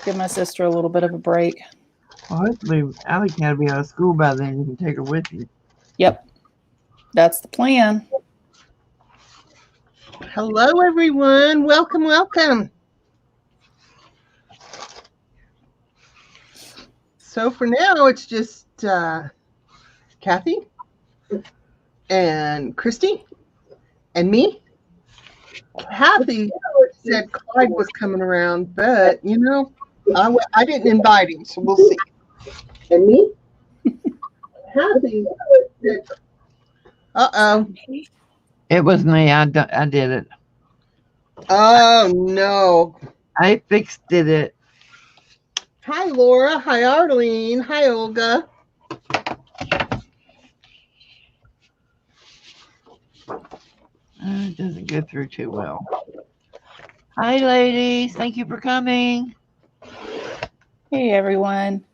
Give my sister a little bit of a break. Well, hopefully Allie can't be out of school by then. You can take her with you. Yep. That's the plan. Hello, everyone. Welcome, welcome. So for now, it's just Kathie and Kristie and me. Kathie said Clyde was coming around, but I didn't invite him, so we'll see. And me? Kathie said, uh-oh. It was me. I did it. Oh, no. I fixed it. Hi, Laura. Hi, Arlene. Hi, Olga. It doesn't go through too well. Hi, ladies. Thank you for coming. Hey, everyone.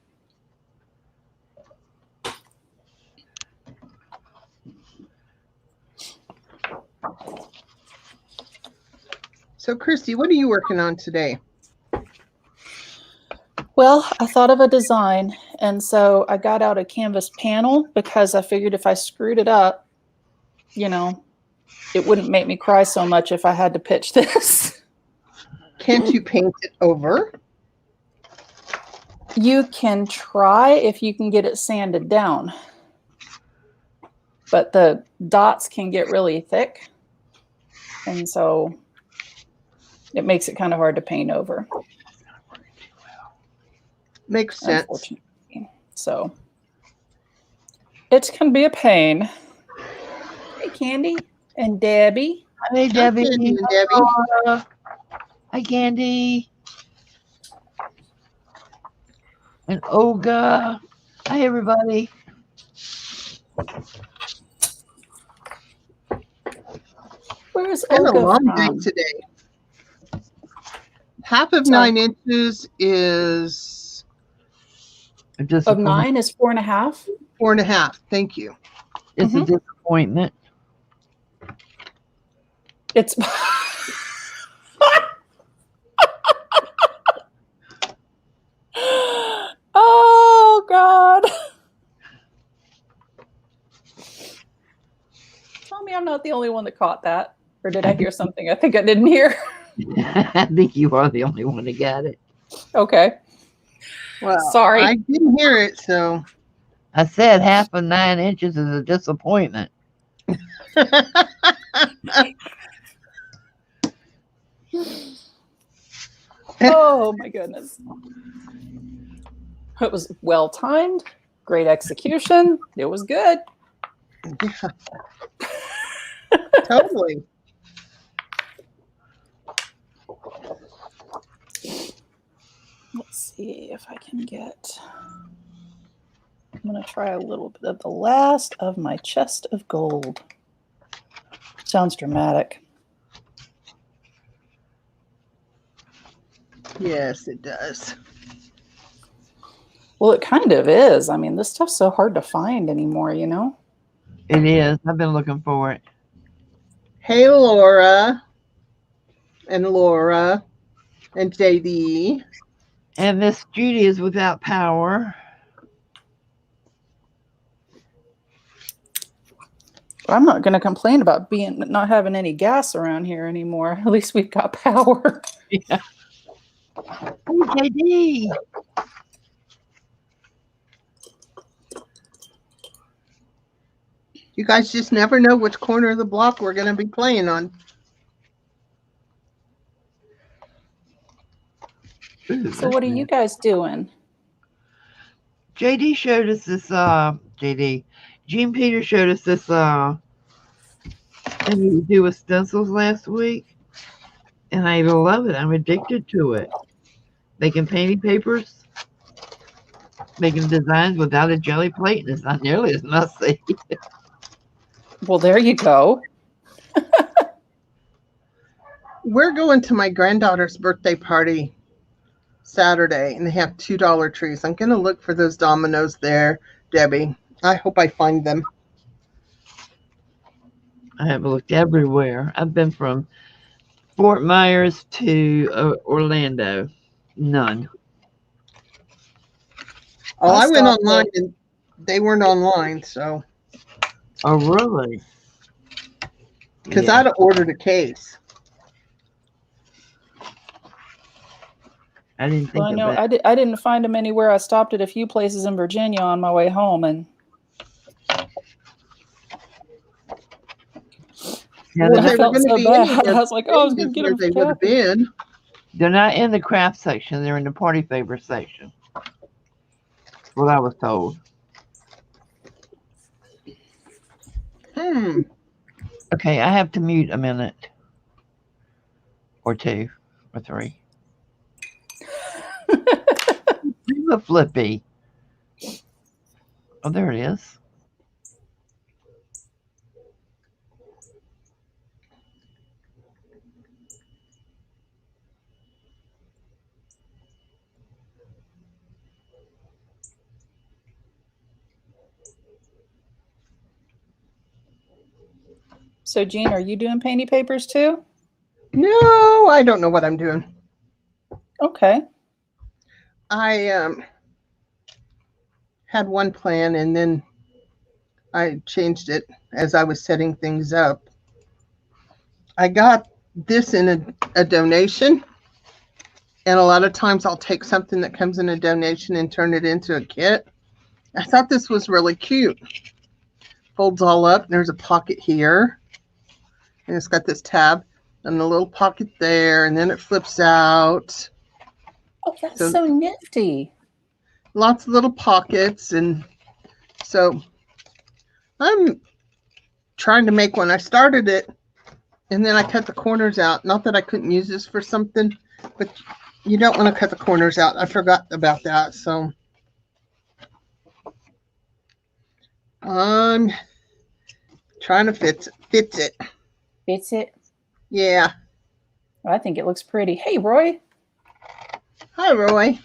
So, Kristie, what are you working on today? Well, I thought of a design, and so I got out a canvas panel because I figured if I screwed it up, it wouldn't make me cry so much if I had to pitch this. Can't you paint it over? You can try if you can get it sanded down, but the dots can get really thick, and so it makes it kind of hard to paint over. Makes sense. Unfortunately. So it's going to be a pain. Hey, Candy and Debbie. Hey, Debbie. Hi, Candy and Debbie. Hi, Candy. And Olga. Hi, everybody. Where's It's been Olga a long from? day today. Half of 9 inches is... Of 9 is 4.5? 4.5. Thank you. It's a disappointment. It's... Oh, God. Tell me I'm not the only one that caught that. Or did I hear something I think I didn't hear? I think you are the only one that got it. Okay. Well, sorry. I didn't hear it, so. I said half of 9 inches is a disappointment. Oh, my goodness. It was well timed. Great execution. It was good. Yeah. Totally. Let's see if I can get... I'm going to try a little bit of the last of my chest of gold. Sounds dramatic. Yes, it does. Well, it kind of is. I mean, this stuff's so hard to find anymore, you know? It is. I've been looking for it. Hey, Laura. And Laura. And JD. And Miss Judy is without power. I'm not going to complain about not having any gas around here anymore. At least we've got power. Yeah. Hey, JD. You guys just never know which corner of the block we're going to be playing on. Ooh, So what are you guys doing? JD showed us this, Gene Peters showed us this, thing you do with stencils last week. And I love it. I'm addicted to it. Making painting papers, making designs without a jelly plate, and it's not nearly as messy. Well, there you go. We're going to my granddaughter's birthday party Saturday, and they have $2 trees. I'm going to look for those dominoes there, Debbie. I hope I find them. I have looked everywhere. I've been from Fort Myers to Orlando. None. Oh, I went stopped online and they weren't online, so Oh, really? because Yeah. I'd have ordered a case. I didn't Well, think I of know that. I didn't find them anywhere. I stopped at a few places in Virginia on my way home, and Yeah, Well, they're if I they not, were felt going to so be bad. anywhere, I was like, oh, I was is going to get where them for they would have Kathy. been. they're not in the craft section. They're in the party favor section. That's what I was told. Okay, I have to mute a minute or two or three. You a flippy. Oh, there it is. So, Jean, are you doing painty papers too? No, I don't know what I'm doing. Okay. I had one plan and then I changed it as I was setting things up. I got this in a donation, and a lot of times I'll take something that comes in a donation and turn it into a kit. I thought this was really cute. Folds all up. There's a pocket here, and it's got this tab and a little pocket there, and then it flips out. Oh, that's so nifty. Lots of little pockets, and so I'm trying to make one. I started it, and then I cut the corners out. Not that I couldn't use this for something, but you don't want to cut the corners out. I forgot about that, so I'm trying to fits it. Fits it. Yeah. I think it looks pretty. Hey, Roy. Hi, Roy.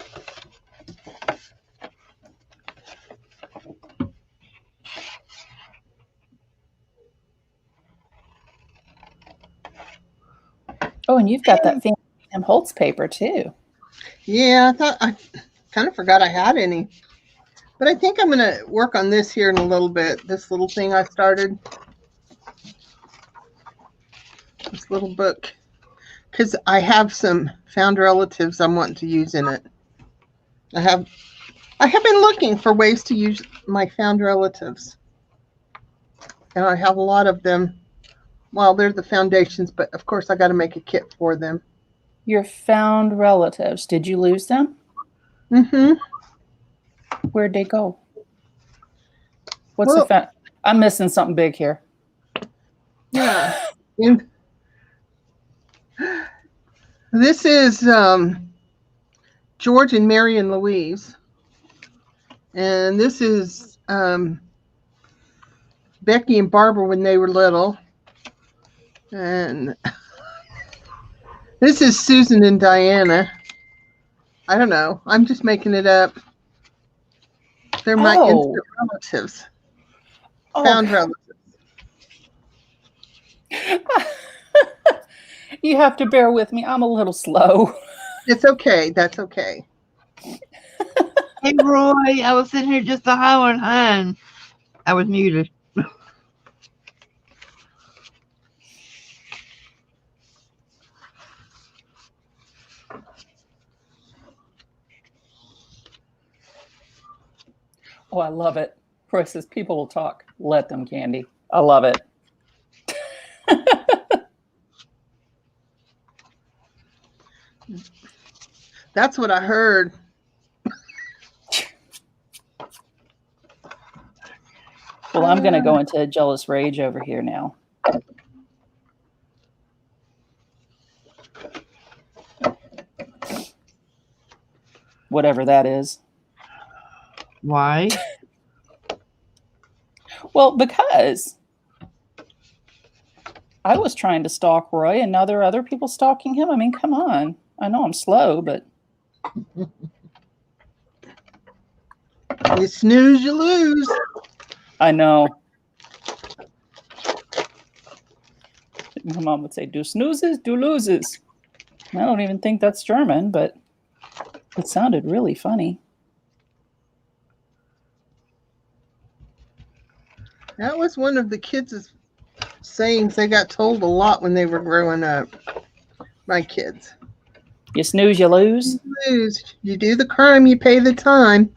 Oh, and you've got that thing Tim Holtz paper too. Yeah, I kind of forgot I had any. But I think I'm going to work on this here in a little bit. This little thing I started. This little book. Because I have some found relatives I'm wanting to use in it. I have been looking for ways to use my found relatives. And I have a lot of them. Well, they're the foundations, but of course I got to make a kit for them. Your found relatives. Did you lose them? Mm-hmm. Where'd they go? What's the fact? I'm missing something big here. Yeah. This is George and Mary and Louise. And this is Becky and Barbara when they were little. And this is Susan and Diana. I don't know. I'm just making it up. They're my instant relatives. Found relatives. You have to bear with me. I'm a little slow. It's okay. That's okay. Hey, Roy, I was sitting here just a hollering hi. I was muted. Oh, I love it. Roy says people will talk. Let them, Candy. I love it. That's what I heard. Well, I'm going to go into a jealous rage over here now. Whatever that is. Why? Well, because I was trying to stalk Roy, and now there are other people stalking him. I mean, come on. I know I'm slow, but... You snooze, you lose. I know. My mom would say, do snoozes, do loses. I don't even think that's German, but it sounded really funny. That was one of the kids' sayings they got told a lot when they were growing up. My kids. You snooze, you lose. Lose. You do the crime, you pay the time.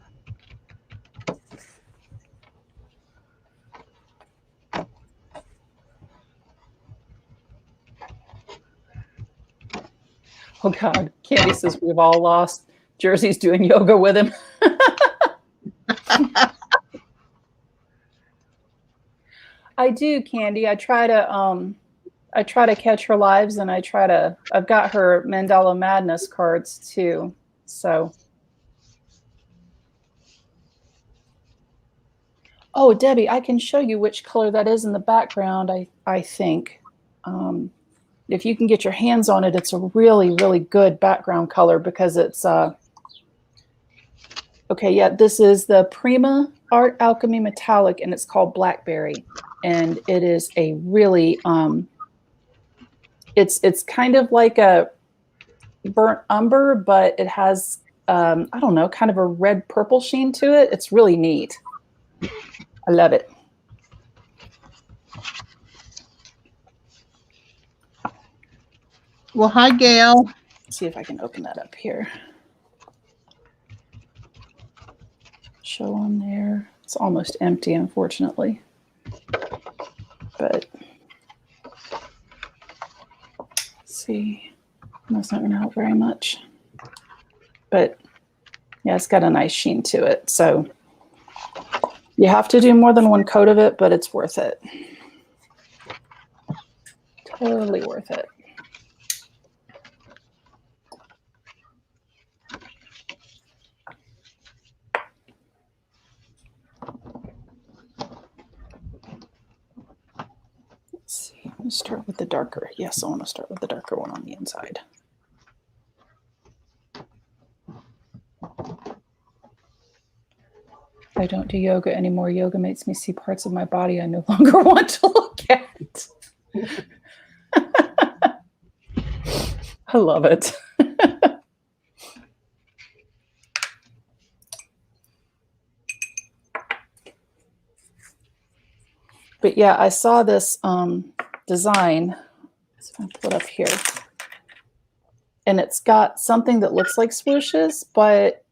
Oh God, Candy says we've all lost. Jersey's doing yoga with him. I do, Candy. I try to catch her lives, and I've got her Mandela Madness cards too. So, oh, Debbie, I can show you which color that is in the background. I think, if you can get your hands on it, it's a really, really good background color because it's okay. Yeah, this is the Prima Art Alchemy Metallic, and it's called Blackberry, and it is a really it's kind of like a burnt umber, but it has I don't know, kind of a red purple sheen to it. It's really neat. I love it. Well, hi, Gail. Let's see if I can open that up here. Show on there. It's almost empty, unfortunately. But let's see. That's not going to help very much. But yeah, it's got a nice sheen to it. So you have to do more than one coat of it, but it's worth it. Totally worth it. Let's see. I'm going to start with the darker. Yes, I want to start with the darker one on the inside. I don't do yoga anymore. Yoga makes me see parts of my body I no longer want to look at. I love it. But yeah, I saw this design. So I'm going to pull it up here. And it's got something that looks like swooshes, but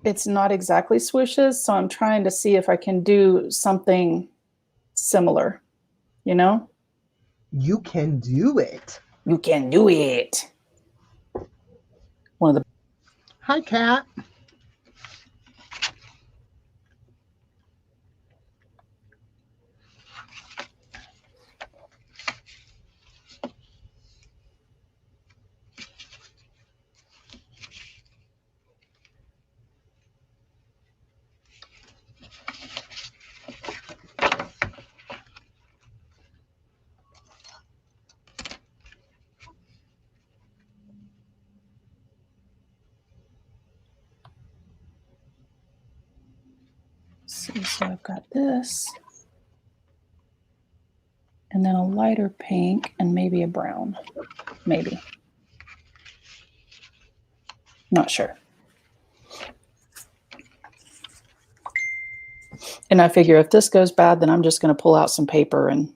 it's not exactly swooshes. So I'm trying to see if I can do something similar, you know? You can do it. You can do it. One of the Hi, Kat. see, so I've got this. And then a lighter pink and maybe a brown. Maybe. Not sure. And I figure if this goes bad, then I'm just going to pull out some paper and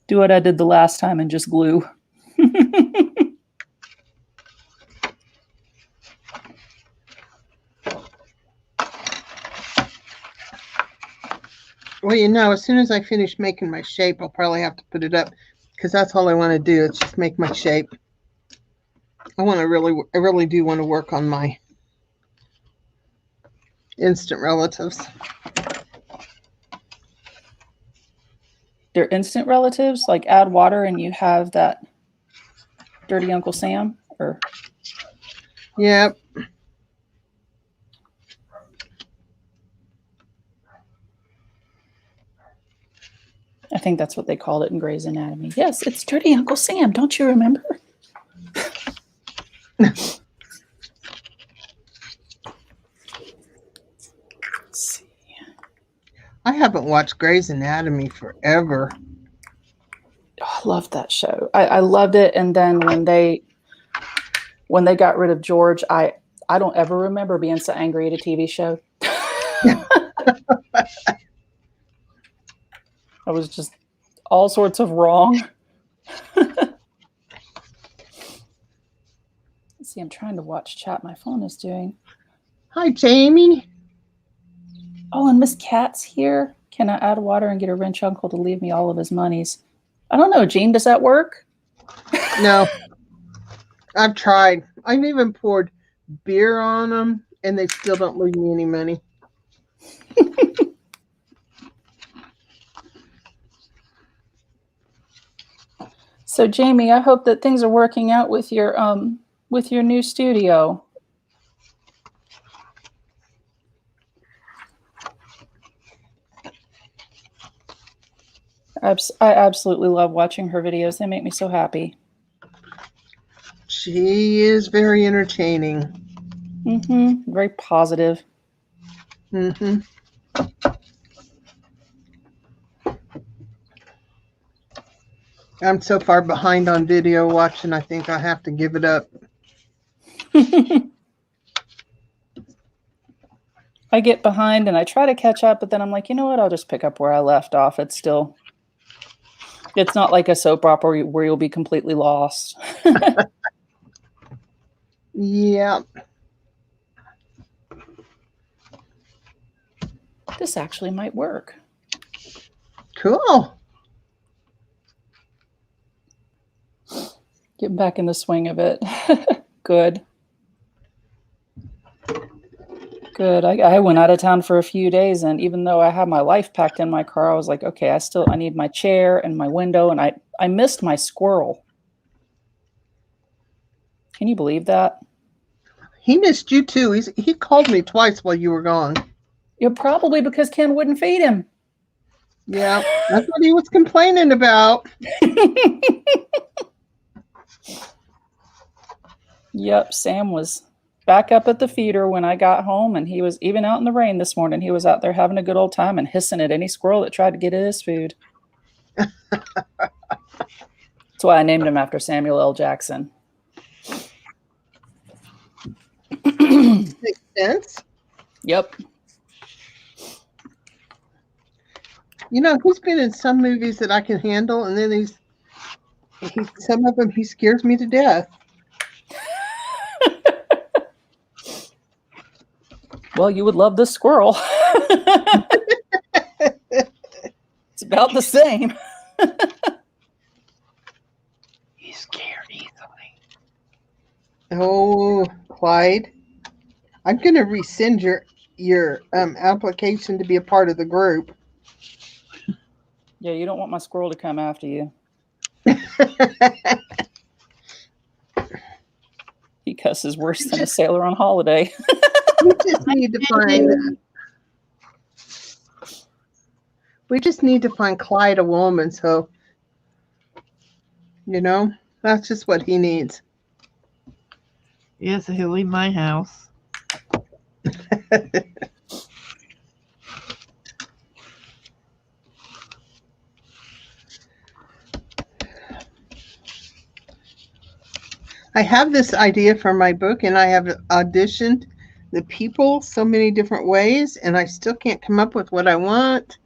do what I did the last time and just glue. Well, you know, as soon as I finish making my shape, I'll probably have to put it up because that's all I want to do is just make my shape. I really do want to work on my instant relatives. They're instant relatives, like add water and you have that dirty Uncle Sam, or Yep. I think that's what they called it in Grey's Anatomy. Yes, it's dirty Uncle Sam. Don't you remember? Let's see. I haven't watched Grey's Anatomy forever. Oh, I loved that show. I loved it. And then when they got rid of George, I don't ever remember being so angry at a TV show. I was just all sorts of wrong. Let's see, I'm trying to watch chat. My phone is doing. Hi, Jamie. Oh, and Miss Cat's here. Can I add water and get a rich uncle to leave me all of his monies? I don't know, Jean. Does that work? No, I've tried. I've even poured beer on them, and they still don't leave me any money. So, Jamie, I hope that things are working out with your new studio. I absolutely love watching her videos. They make me so happy. She is very entertaining. Mm-hmm. Very positive. Mm-hmm. I'm so far behind on video watching, I think I have to give it up. I get behind and I try to catch up, but then I'm like, you know what? I'll just pick up where I left off. It's not like a soap opera where you'll be completely lost. Yeah. This actually might work. Cool. Getting back in the swing of it. Good. Good. I went out of town for a few days, and even though I had my life packed in my car, I was like, okay, I need my chair and my window, and I missed my squirrel. Can you believe that? He missed you too. He called me twice while you were gone. You're probably because Ken wouldn't feed him. Yeah, that's what he was complaining about. Yep, Sam was back up at the feeder when I got home, and he was even out in the rain this morning. He was out there having a good old time and hissing at any squirrel that tried to get at his food. That's why I named him after Samuel L. Jackson. Makes sense. Yep. You know, he's been in some movies that I can handle, and then some of them he scares me to death. Well, you would love this squirrel. It's about the same. He's scared easily. Oh, Clyde, I'm going to rescind your application to be a part of the group. Yeah, you don't want my squirrel to come after you. He cusses worse than a sailor on holiday. We just need to find Clyde a woman, so that's just what he needs. Yes, he'll leave my house. I have this idea for my book, and I have auditioned the people so many different ways, and I still can't come up with what I want.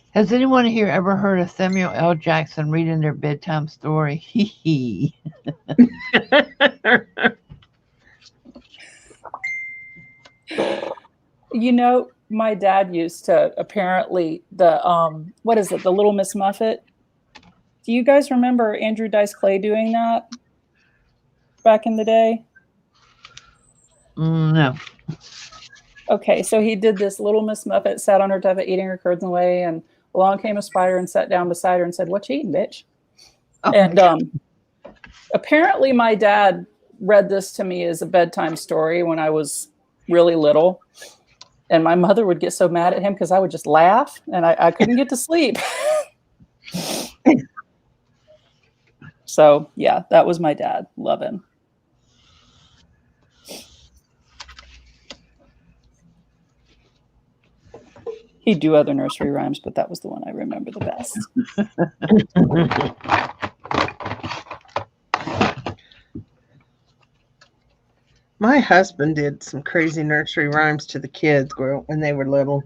Has anyone here ever heard of Samuel L. Jackson reading their bedtime story? Hee hee. You know, my dad used to apparently the Little Miss Muffet. Do you guys remember Andrew Dice Clay doing that back in the day? No. Okay, so he did this. Little Miss Muffet sat on her tuffet eating her curds away, and along came a spider and sat down beside her and said, "What you eating, bitch?" Oh, and apparently my dad read this to me as a bedtime story when I was really little. And my mother would get so mad at him because I would just laugh and I couldn't get to sleep. So, yeah, that was my dad. Love him. He'd do other nursery rhymes, but that was the one I remember the best. My husband did some crazy nursery rhymes to the kids when they were little.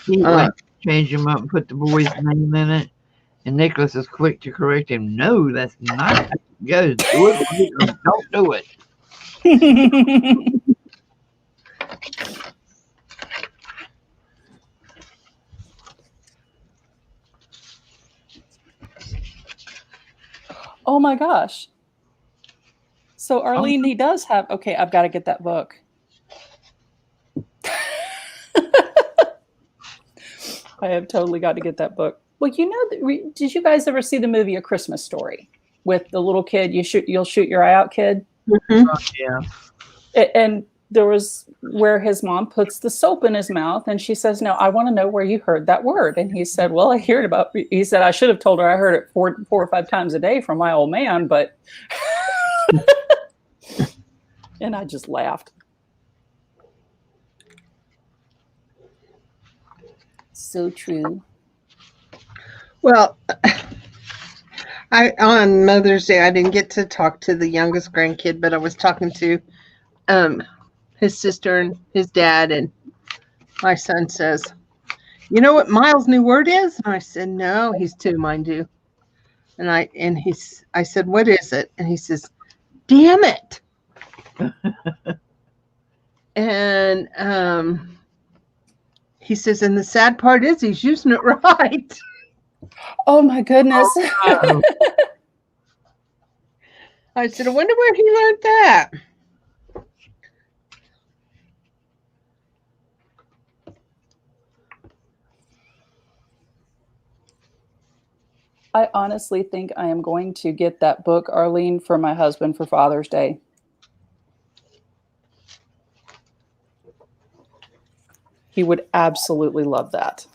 He went to change him up and put the boy's name in it. And Nicholas is quick to correct him. No, that's not how it goes. Do it right or don't do it. Oh my gosh. So Arlene, he does have, okay, I've got to get that book. I have totally got to get that book. Well, you know, did you guys ever see the movie A Christmas Story with the little kid, you'll shoot your eye out kid? Mm-hmm. Yeah. And there was where his mom puts the soap in his mouth and she says, no, I want to know where you heard that word. And he said, well, he said, I should have told her I heard it four or five times a day from my old man, but, and I just laughed. So true. Well, on Mother's Day, I didn't get to talk to the youngest grandkid, but I was talking to his sister and his dad, and my son says, you know what Miles' new word is? And I said, no. He's 2, mind you. And I said, what is it? And he says, damn it. And he says, and the sad part is he's using it right. Oh my goodness. Oh, I said, I wonder where he learned that. I honestly think I am going to get that book, Arlene, for my husband for Father's Day. He would absolutely love that.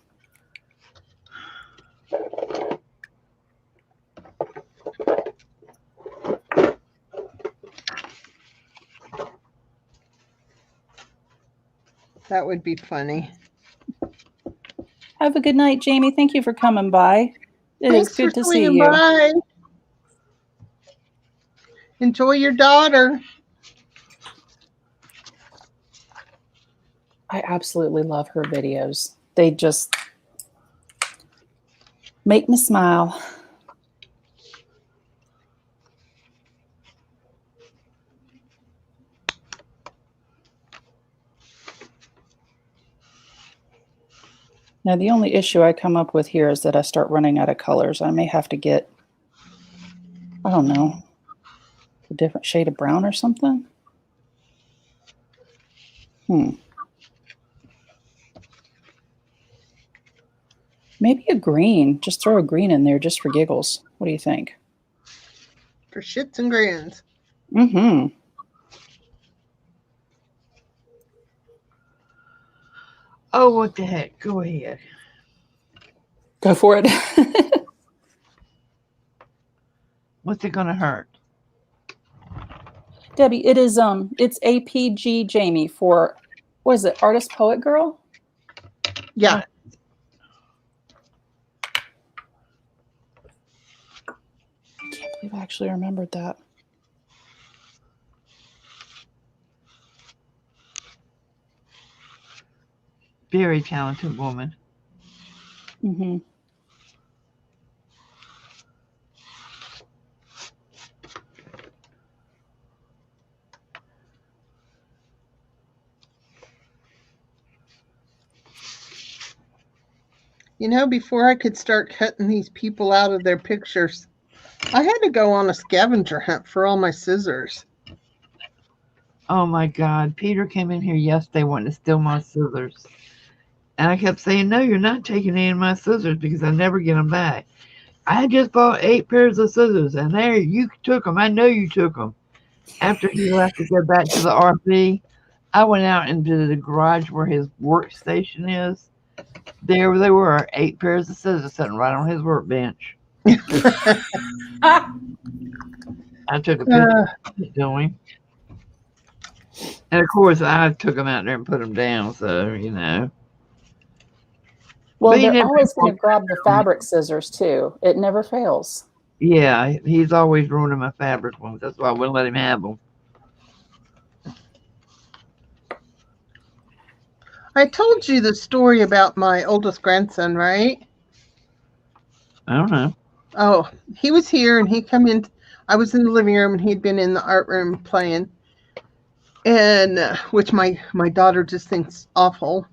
That would be funny. Have a good night, Jamie. Thank you for coming by. It's good to see you. Bye. Enjoy your daughter. I absolutely love her videos. They just make me smile. Now, the only issue I come up with here is that I start running out of colors. I may have to get, I don't know, a different shade of brown or something. Maybe a green. Just throw a green in there just for giggles. What do you think? For shits and grins. Mm-hmm. oh, what the heck? Go ahead. Go for it. What's it gonna hurt? Debbie, it's APG Jamie for, what is it, Artist Poet Girl? Yeah. I can't believe I actually remembered that. Very talented woman. Mm-hmm. You know, before I could start cutting these people out of their pictures, I had to go on a scavenger hunt for all my scissors. Oh my God. Peter came in here yesterday wanting to steal my scissors. And I kept saying, no, you're not taking any of my scissors because I never get them back. I just bought 8 pairs of scissors and there you took them. I know you took them. After he left to go back to the RV, I went out into the garage where his workstation is. There they were, 8 pairs of scissors sitting right on his workbench. I took a picture to him. And of course, I took them out there and put them down, so, you know. Well, But they're always going to grab the fabric scissors, too. It never fails. Yeah, he's always ruining my fabric ones. That's why I wouldn't let him have them. I told you the story about my oldest grandson, right? I don't know. Oh, he was here and he come in. I was in the living room and he'd been in the art room playing, and which my daughter just thinks awful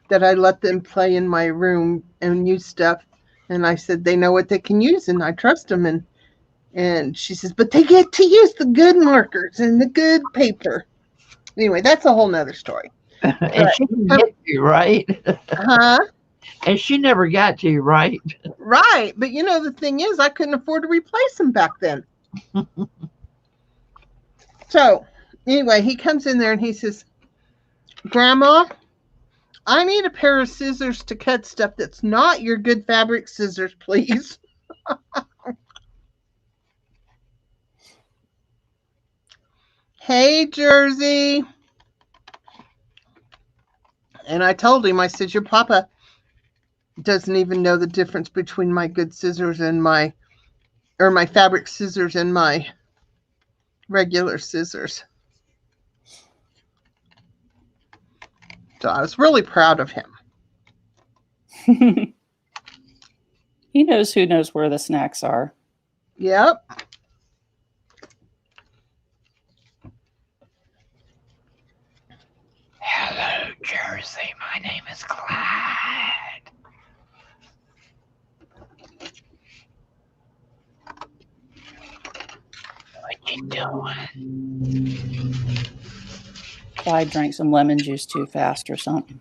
that I let them play in my room and use stuff. And I said they know what they can use and I trust them. And she says, but they get to use the good markers and the good paper. Anyway, that's a whole nother story. And she didn't get to you, right? Huh? And she never got to you, right? Right. But you know, the thing is, I couldn't afford to replace them back then. So anyway, he comes in there and he says, Grandma, I need a pair of scissors to cut stuff that's not your good fabric scissors, please. Hey, Jersey. And I told him, I said, your papa doesn't even know the difference between my good scissors and my fabric scissors and my regular scissors. So I was really proud of him. He knows who knows where the snacks are. Yep. Hello, Jersey. My name is Clyde. What you doing? Clyde drank some lemon juice too fast or something.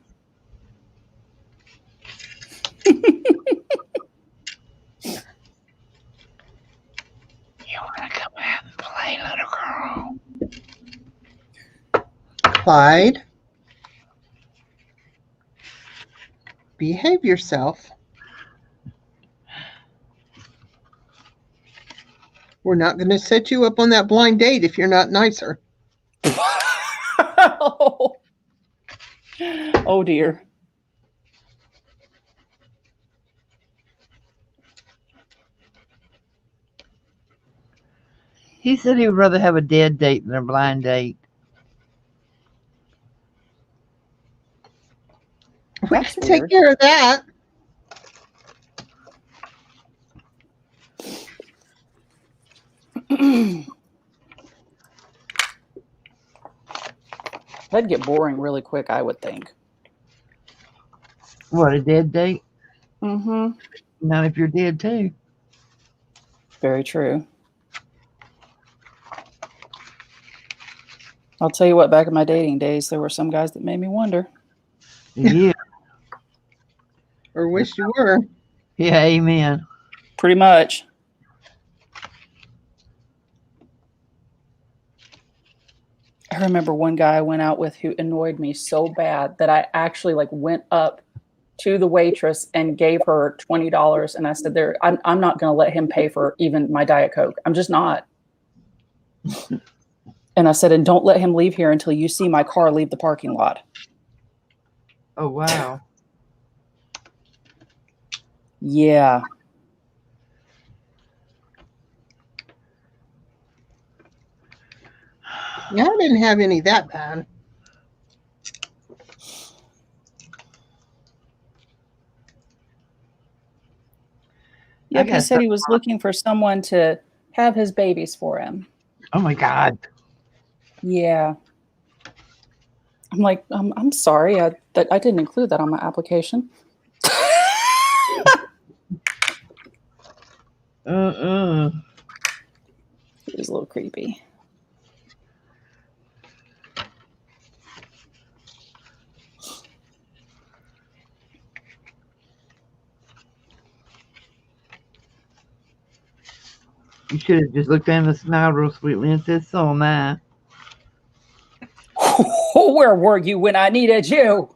You want to come out and play, little girl? Clyde, behave yourself. We're not going to set you up on that blind date if you're not nicer. Oh dear. He said he would rather have a dead date than a blind date. We That's can take weird. care of that. That'd get boring really quick, I would think. What, a dead date? Mm-hmm. Not if you're dead too. Very true. I'll tell you what, back in my dating days, there were some guys that made me wonder. Yeah. Or wish you were. Yeah, amen. Pretty much. I remember one guy I went out with who annoyed me so bad that I actually went up to the waitress and gave her $20. And I said, I'm not going to let him pay for even my Diet Coke. I'm just not. And I said, and don't let him leave here until you see my car leave the parking lot. Oh, wow. Yeah. Yeah, I didn't have any that bad. Yep, he said he was looking for someone to have his babies for him. Oh, my God. Yeah. I'm like, I'm sorry. I didn't include that on my application. It was a little creepy. You should have just looked at him and smiled real sweetly and said, so am I. Where were you when I needed you?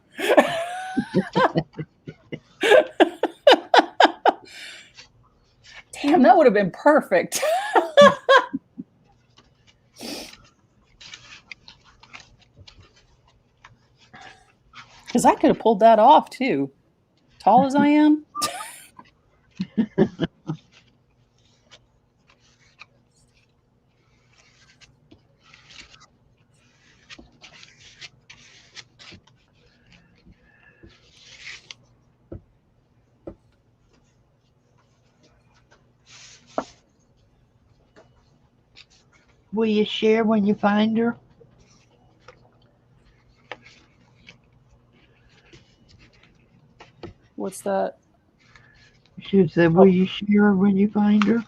Damn, that would have been perfect. Because I could have pulled that off too. Tall as I am. will you share when you find her? What's that? She said, will you share when you find her?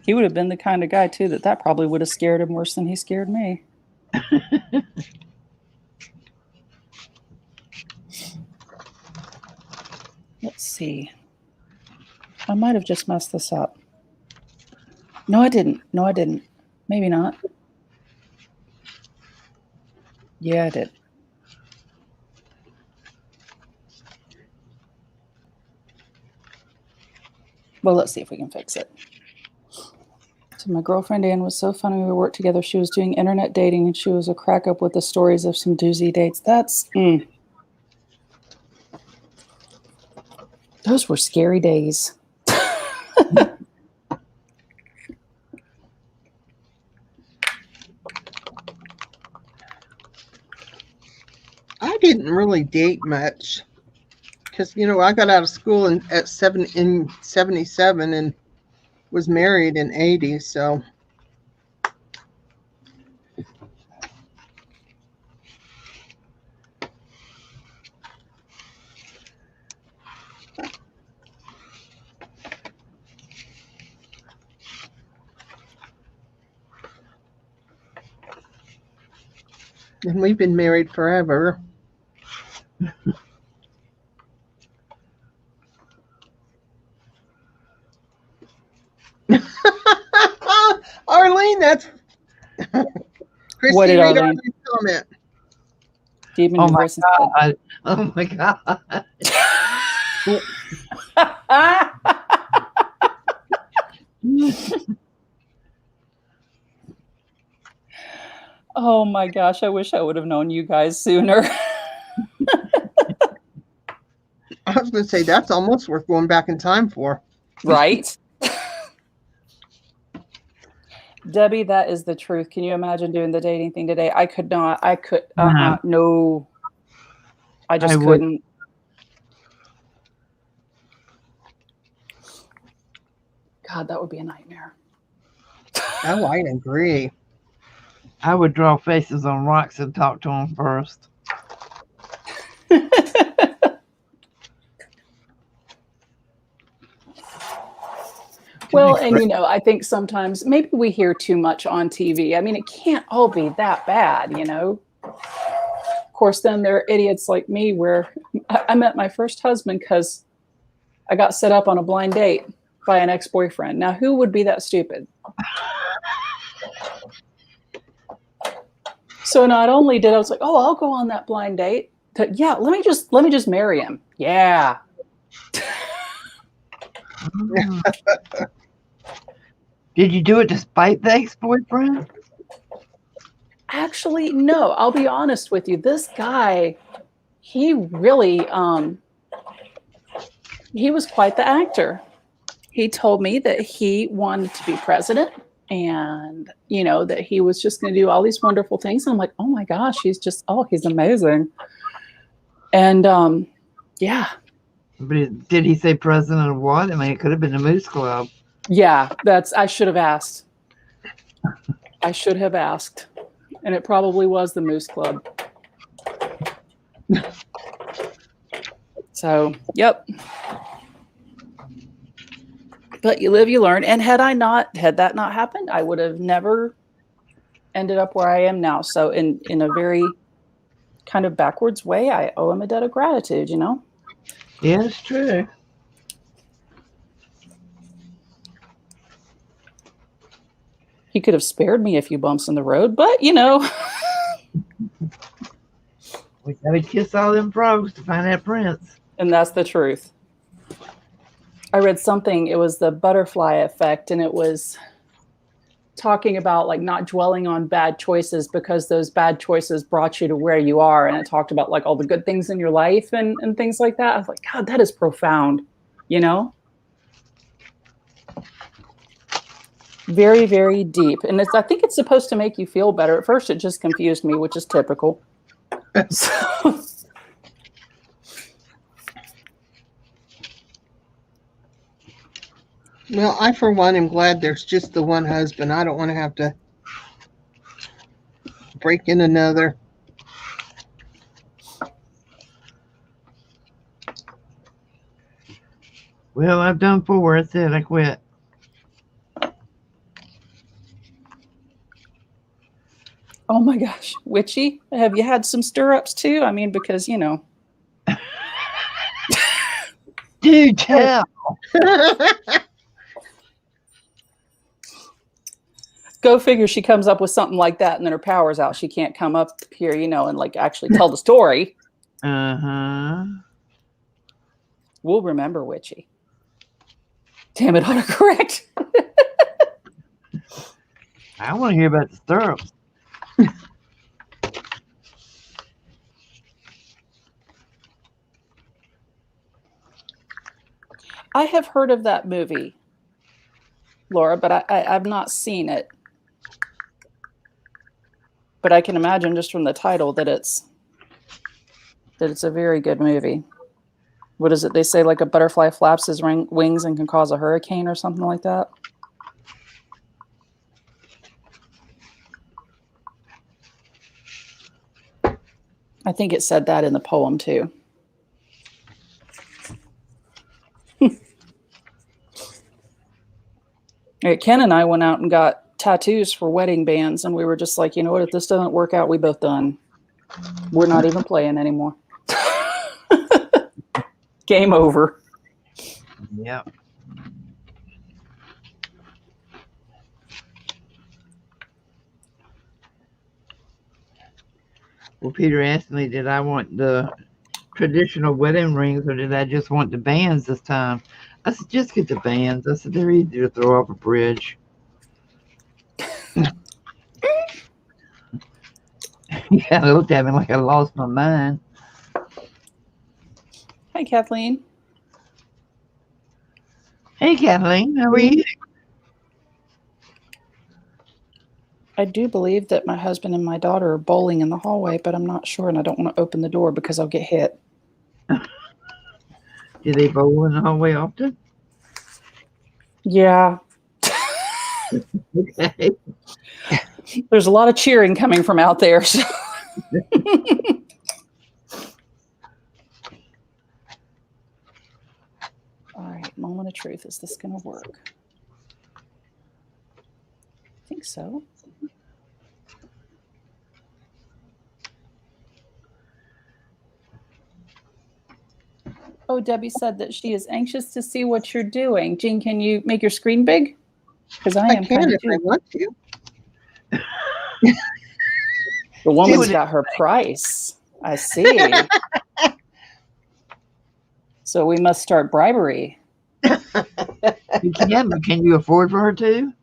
He would have been the kind of guy, too, that probably would have scared him worse than he scared me. Let's see. I might have just messed this up. No, I didn't. No, I didn't. Maybe not. Yeah, I did. Well, let's see if we can fix it. So my girlfriend Ann was so funny. We worked together. She was doing internet dating, and she was a crack up with the stories of some doozy dates. Those were scary days. I didn't really date much because, I got out of school in 77 and was married in 80. So and we've been married forever. Arlene, that's Kristie, What did read Arlene? Arlene's comment. Deep in Oh your my voice instead. God. Oh my God. Oh my gosh, I wish I would have known you guys sooner. I was going to say that's almost worth going back in time for. Right? Debbie, that is the truth. Can you imagine doing the dating thing today? I could not. I could. No. I just couldn't. God, that would be a nightmare. Oh, I agree. I would draw faces on rocks and talk to them first. Well, and I think sometimes maybe we hear too much on TV. I mean, it can't all be that bad, Of course, then there are idiots like me where I met my first husband because I got set up on a blind date by an ex-boyfriend. Now, who would be that stupid? So not only did I was like, oh, I'll go on that blind date. Yeah, let me just marry him. Yeah. Did you do it despite the ex-boyfriend? Actually, no. I'll be honest with you. This guy, he really, he was quite the actor. He told me that he wanted to be president and, that he was just going to do all these wonderful things. And I'm like, oh my gosh, he's amazing. And, yeah. But did he say president of what? I mean, it could have been the Moose Club. Yeah, I should have asked. And it probably was the Moose Club. So, yep. But you live, you learn. And had that not happened, I would have never ended up where I am now. So in a very kind of backwards way, I owe him a debt of gratitude, Yeah, it's true. He could have spared me a few bumps in the road, but We gotta kiss all them frogs to find that prince. And that's the truth. I read something, it was the butterfly effect, and it was talking about like not dwelling on bad choices because those bad choices brought you to where you are. And it talked about like all the good things in your life and things like that. I was like, God, that is profound, Very, very deep. And I think it's supposed to make you feel better. At first, it just confused me, which is typical. So, Well, I, for one, am glad there's just the one husband. I don't want to have to break in another. Well, I've done 4. I said I quit. Oh my gosh, witchy. Have you had some stirrups too? I mean, because Dude, tell. Go figure. She comes up with something like that, and then her power's out. She can't come up here, and like actually tell the story. Uh-huh. We'll remember witchy. Damn it, autocorrect. I want to hear about the stirrups. I have heard of that movie, Laura, but I've not seen it. But I can imagine just from the title that it's a very good movie. What is it? They say like a butterfly flaps his wings and can cause a hurricane or something like that. I think it said that in the poem too. Ken and I went out and got tattoos for wedding bands, and we were just like, you know what? If this doesn't work out, we both done. We're not even playing anymore. Game over. Yep. Well, Peter asked me, did I want the traditional wedding rings or did I just want the bands this time? I said, just get the bands. I said, they're easier to throw off a bridge. Yeah, they looked at me like I lost my mind. Hi, Kathleen. Hey, Kathleen, how are you? I do believe that my husband and my daughter are bowling in the hallway, but I'm not sure, and I don't want to open the door because I'll get hit. Do they bowl in the hallway often? Yeah. Okay. There's a lot of cheering coming from out there. So. All right, moment of truth. Is this going to work? I think so. Oh, Debbie said that she is anxious to see what you're doing. Jean, can you make your screen big? Because I am can if I want to. The woman's got her price. I see. So we must start bribery. You can, but can you afford for her to?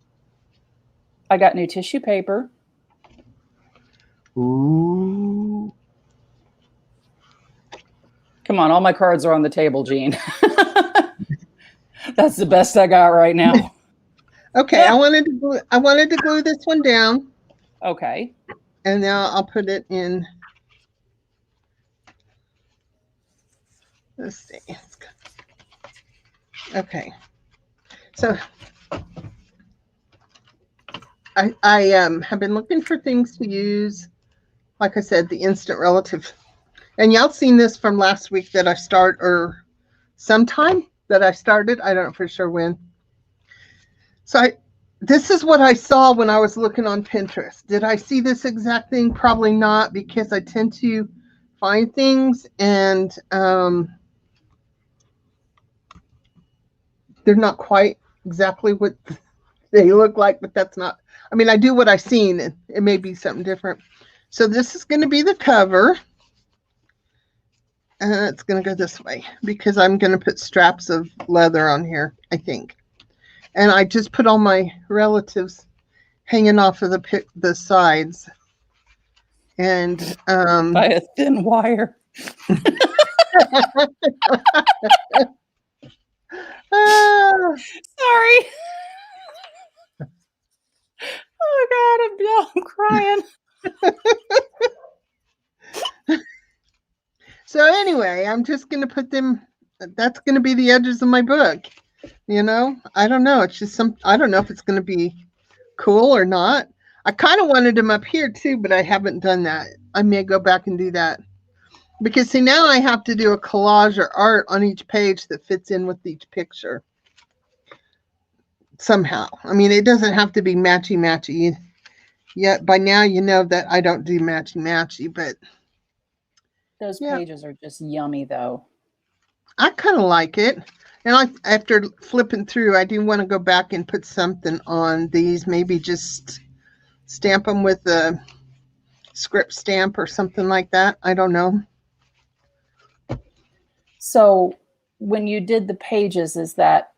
I got new tissue paper. Ooh. Come on, all my cards are on the table, Jean. That's the best I got right now. Okay, yeah. I wanted to glue this one down. Okay. And now I'll put it in. Let's see. Okay. So I have been looking for things to use. Like I said, the instant relative. And y'all seen this from last week that I sometime that I started. I don't know for sure when. So this is what I saw when I was looking on Pinterest. Did I see this exact thing? Probably not, because I tend to find things and they're not quite exactly what they look like, but that's not, I mean, I do what I've seen. It may be something different. So this is going to be the cover. It's going to go this way because I'm going to put straps of leather on here, I think. And I just put all my relatives hanging off of the sides. And by a thin wire. Sorry. Oh God, I'm crying. So anyway, I'm just going to put them, that's going to be the edges of my book. You know, I don't know. It's just I don't know if it's going to be cool or not. I kind of wanted them up here too, but I haven't done that. I may go back and do that. Because see, now I have to do a collage or art on each page that fits in with each picture. Somehow. I mean, it doesn't have to be matchy-matchy. Yet by now you know that I don't do matchy-matchy, but Those yeah, pages are just yummy, though. I kind of like it. And after flipping through, I do want to go back and put something on these. Maybe just stamp them with a script stamp or something like that. I don't know. So when you did the pages, is that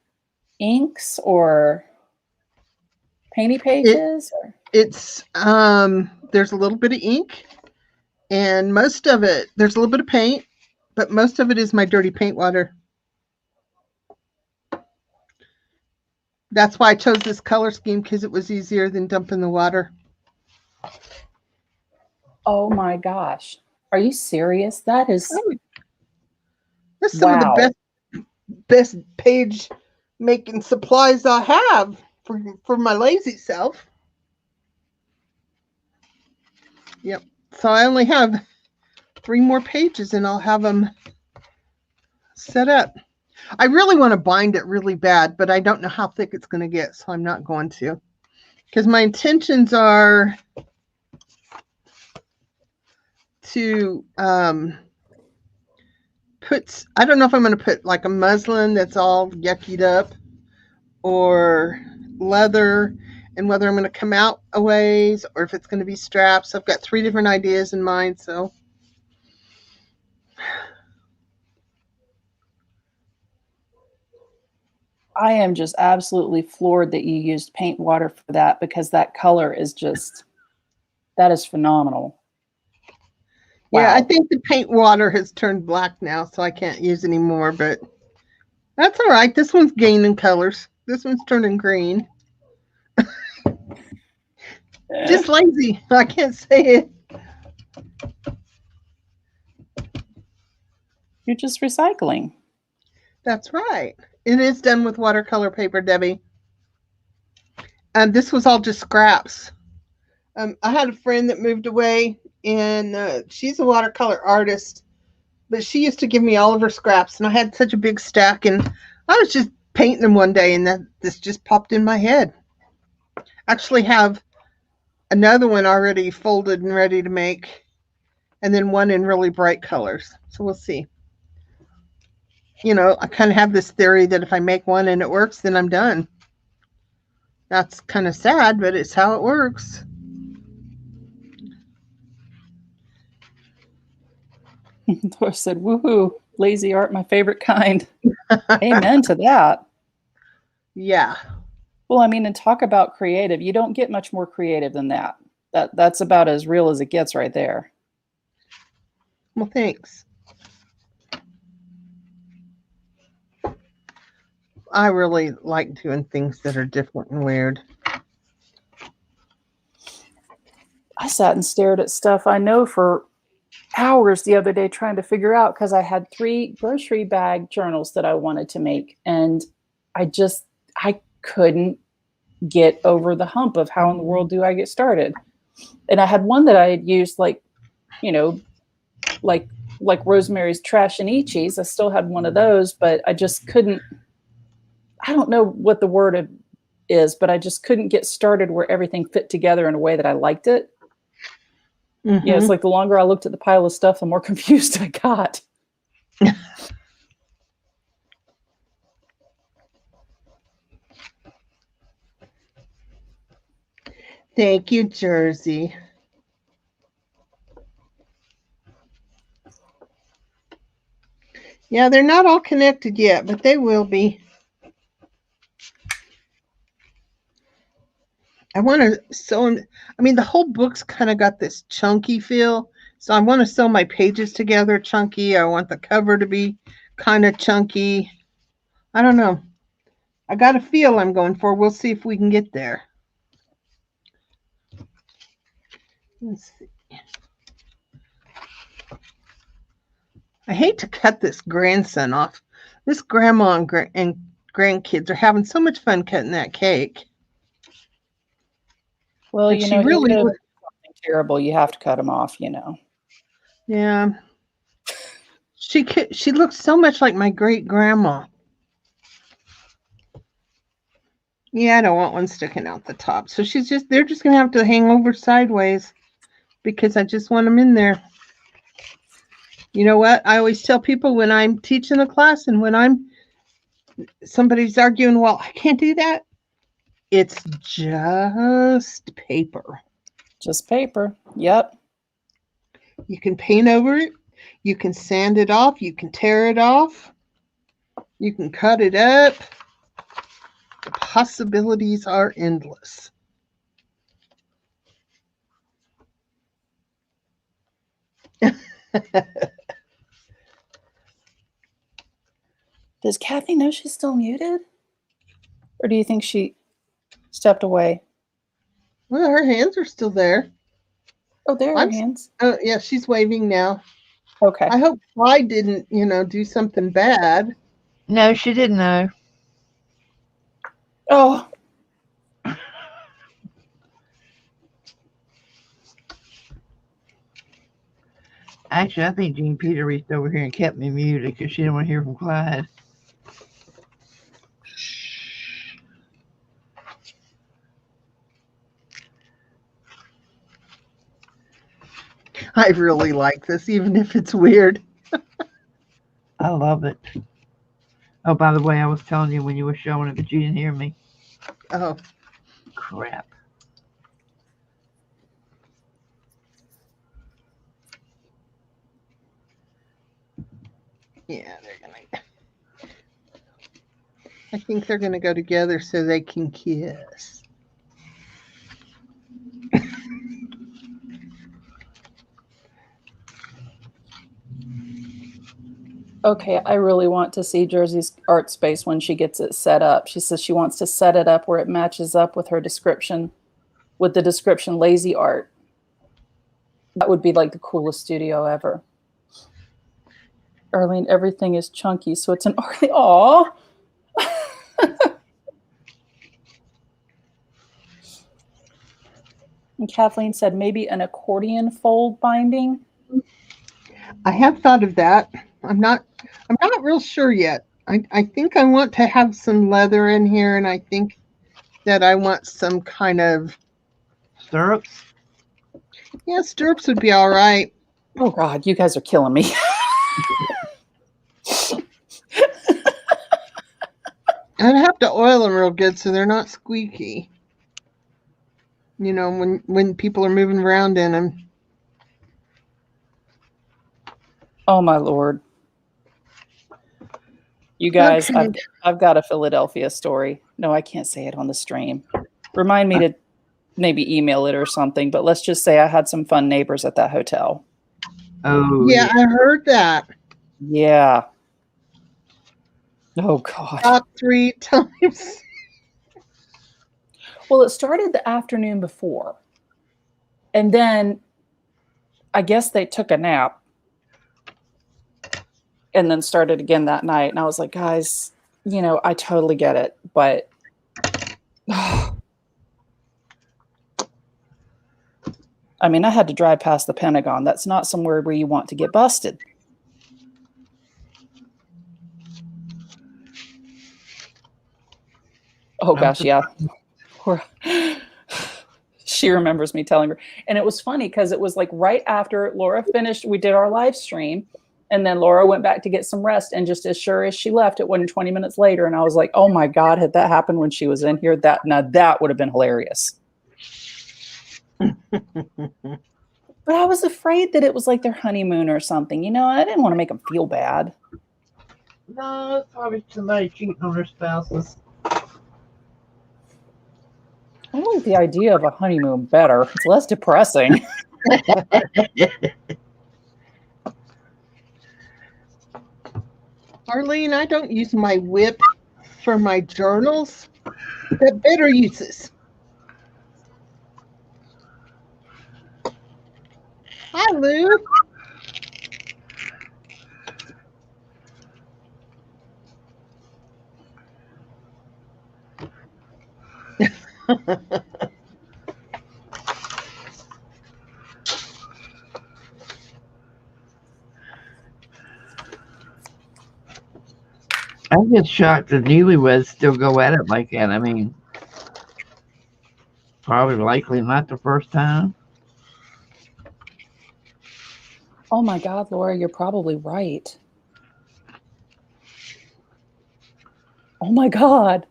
inks or painty pages? It's there's a little bit of ink, and most of it there's a little bit of paint, but most of it is my dirty paint water. That's why I chose this color scheme, because it was easier than dumping the water. Oh my gosh. Are you serious? That is That's some of the best page making supplies I have for my lazy self. Yep. So I only have 3 more pages and I'll have them set up. I really want to bind it really bad, but I don't know how thick it's going to get, so I'm not going to. Because my intentions are to put, I don't know if I'm going to put like a muslin that's all yuckied up or leather, and whether I'm going to come out a ways or if it's going to be straps. I've got 3 different ideas in mind, so. I am just absolutely floored that you used paint water for that, because that color is just, that is phenomenal. Yeah, Wow. I think the paint water has turned black now, so I can't use any more, but that's all right. This one's gaining colors. This one's turning green. Just lazy. I can't say it. You're just recycling. That's right. It is done with watercolor paper, Debbie. And this was all just scraps. I had a friend that moved away, and she's a watercolor artist, but she used to give me all of her scraps, and I had such a big stack, and I was just painting them one day, and this just popped in my head. I actually have another one already folded and ready to make, and then one in really bright colors. So we'll see. You know, I kind of have this theory that if I make one and it works, then I'm done. That's kind of sad, but it's how it works. Laura said, woohoo, lazy art, my favorite kind. Amen to that. Yeah. Well, I mean, and talk about creative. You don't get much more creative than that. That's about as real as it gets right there. Well, thanks. I really like doing things that are different and weird. I sat and stared at stuff I know for hours the other day trying to figure out, because I had 3 grocery bag journals that I wanted to make, and I couldn't get over the hump of how in the world do I get started. And I had one that I had used, like, you know, like Rosemary's Trash and Ichis. I still had one of those, but I just couldn't, I don't know what the word is, but I just couldn't get started where everything fit together in a way that I liked it. Mm-hmm. Yeah, it's like the longer I looked at the pile of stuff, the more confused I got. Thank you, Jersey. Yeah, they're not all connected yet, but they will be. I want to sew them. I mean, the whole book's kind of got this chunky feel. So I want to sew my pages together chunky. I want the cover to be kind of chunky. I don't know. I got a feel I'm going for. We'll see if we can get there. Let's see. I hate to cut this grandson off. This grandma and grandkids are having so much fun cutting that cake. Well, And she really even if was, it's something terrible, you have to cut them off, yeah. She looks so much like my great grandma. Yeah, I don't want one sticking out the top. So they're just gonna have to hang over sideways because I just want them in there. You know what? I always tell people when I'm teaching a class and when somebody's arguing, well, I can't do that. It's just paper. Just paper. Yep. You can paint over it. You can sand it off. You can tear it off. You can cut it up. The possibilities are endless. Does Kathie know she's still muted? Or do you think she stepped away? Well, her hands are still there. Oh, there are her hands. Oh, yeah, she's waving now. Okay. I hope Clyde didn't, do something bad. No, she didn't know. Oh. Actually, I think Jean Peter reached over here and kept me muted because she didn't want to hear from Clyde. I really like this, even if it's weird. I love it. Oh, by the way, I was telling you when you were showing it, but you didn't hear me. Oh, Crap. yeah, I think they're gonna go together so they can kiss. Okay, I really want to see Jersey's art space when she gets it set up. She says she wants to set it up where it matches up with her description, with the description lazy art. That would be like the coolest studio ever. Arlene, everything is chunky, so it's an Arlene. Aw. And Kathleen said maybe an accordion fold binding. I have thought of that. I'm not real sure yet. I think I want to have some leather in here, and I think that I want some kind of Stirrups? yeah, stirrups would be all right. Oh God, you guys are killing me. I'd have to oil them real good so they're not squeaky. When people are moving around in them. Oh my Lord. You guys, Okay. I've got a Philadelphia story. No, I can't say it on the stream. Remind me to maybe email it or something, but let's just say I had some fun neighbors at that hotel. Oh, Yeah, I heard that. Yeah. Oh God. About 3 times. Well, it started the afternoon before. And then I guess they took a nap and then started again that night. And I was like, guys, I totally get it. But I mean, I had to drive past the Pentagon. That's not somewhere where you want to get busted. Oh gosh, yeah. She remembers me telling her. And it was funny because it was like right after Laura finished, we did our live stream. And then Laura went back to get some rest. And just as sure as she left, it wasn't 20 minutes later. And I was like, oh my God, had that happened when she was in here? That would have been hilarious. But I was afraid that it was like their honeymoon or something. I didn't want to make them feel bad. no, it's probably somebody cheating on their spouses. I like the idea of a honeymoon better. It's less depressing. Arlene, I don't use my whip for my journals. That better uses. Hi, Lou. I'm just shocked the newlyweds still go at it like that. I mean, probably likely not the first time. Oh my God, Laura, you're probably right. Oh my God.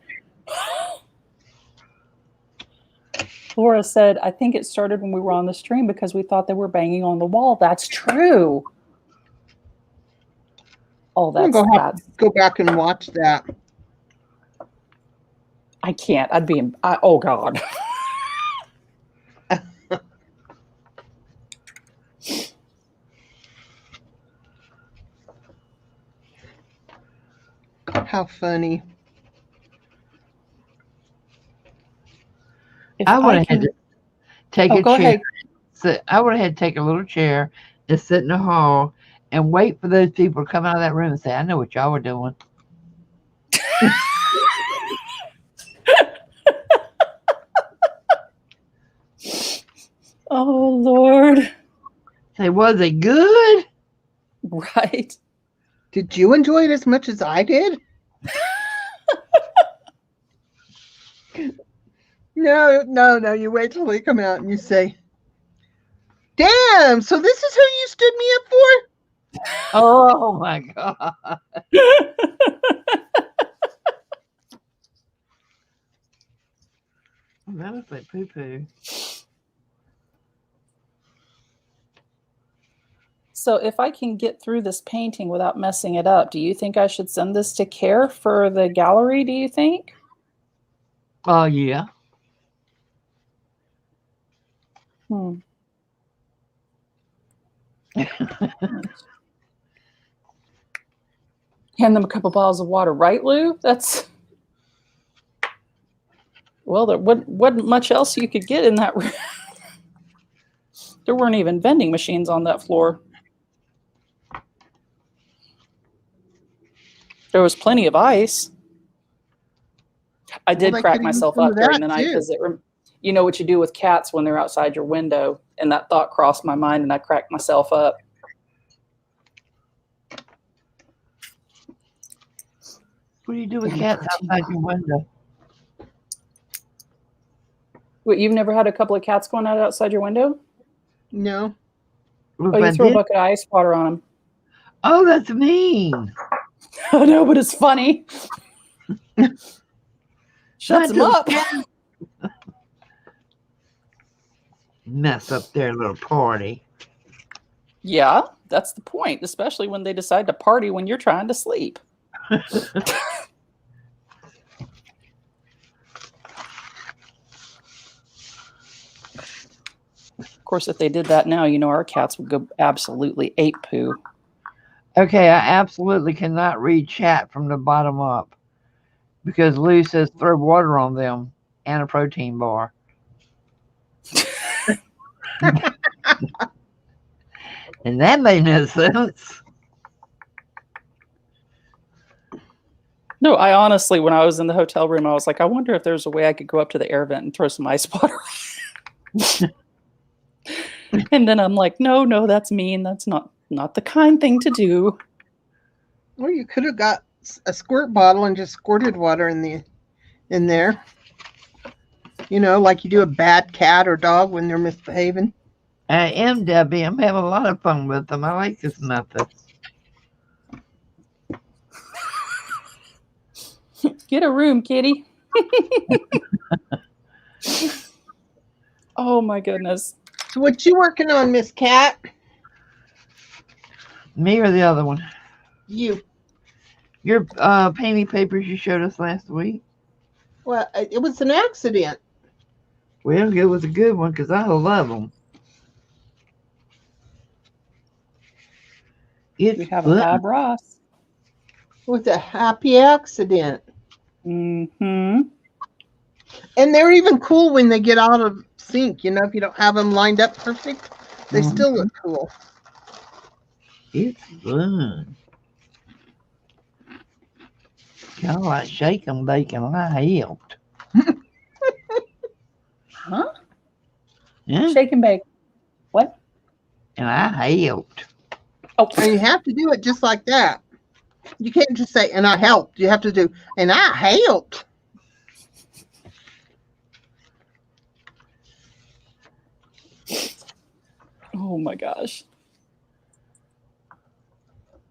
Laura said, I think it started when we were on the stream because we thought they were banging on the wall. That's true. Oh, I'm that's gonna have to go back and watch that. I can't. I'd be oh God. How funny. If I would I have had can, to take a go chair. ahead. I would have had to take a little chair and sit in the hall and wait for those people to come out of that room and say, I know what y'all were doing. Oh Lord. Say, was it good? Right. Did you enjoy it as much as I did? No. You wait till they come out and you say, damn, so this is who you stood me up for? Oh my God. That was like poo-poo. So if I can get through this painting without messing it up, do you think I should send this to Care for the gallery, do you think? Oh, yeah. Hand them a couple bottles of water, right, Lou? That's well, there wasn't much else you could get in that room. There weren't even vending machines on that floor. There was plenty of ice. I did they crack could use myself some up of during that, the night too. because you know what you do with cats when they're outside your window, and that thought crossed my mind, and I cracked myself up. What do you do with cats outside your window? Wait, you've never had a couple of cats going out outside your window? No. Well, Oh, if you I throw a did- bucket of ice water on them. Oh, that's mean. I know, but it's funny. Shuts them up. Mess up their little party. Yeah, that's the point, especially when they decide to party when you're trying to sleep. Of course, if they did that now, you know, our cats would go absolutely ape poo. Okay, I absolutely cannot read chat from the bottom up because Lou says throw water on them and a protein bar. And that made no sense. No, I honestly, when I was in the hotel room, I was like, I wonder if there's a way I could go up to the air vent and throw some ice water. And then I'm like, no, that's mean. That's not the kind thing to do. Well, you could have got a squirt bottle and just squirted water in there. You know, like you do a bad cat or dog when they're misbehaving. I am, Debbie. I'm having a lot of fun with them. I like this method. Get a room, kitty. Oh my goodness. So what you working on, Miss Cat? Me or the other one? You. Your painting papers you showed us last week. Well, it was an accident. Well, it was a good one because I love them. We have a Bob Ross. It was a happy accident. Mm-hmm. And they're even cool when they get out of sync. You know, if you don't have them lined up perfect, they still look cool. It's fun. Kind of like shake 'em, bake 'em. I helped. Huh? Yeah. Shake and bake. What? And I helped. Oh, And you have to do it just like that. You can't just say, and I helped. You have to do, and I helped. oh my gosh.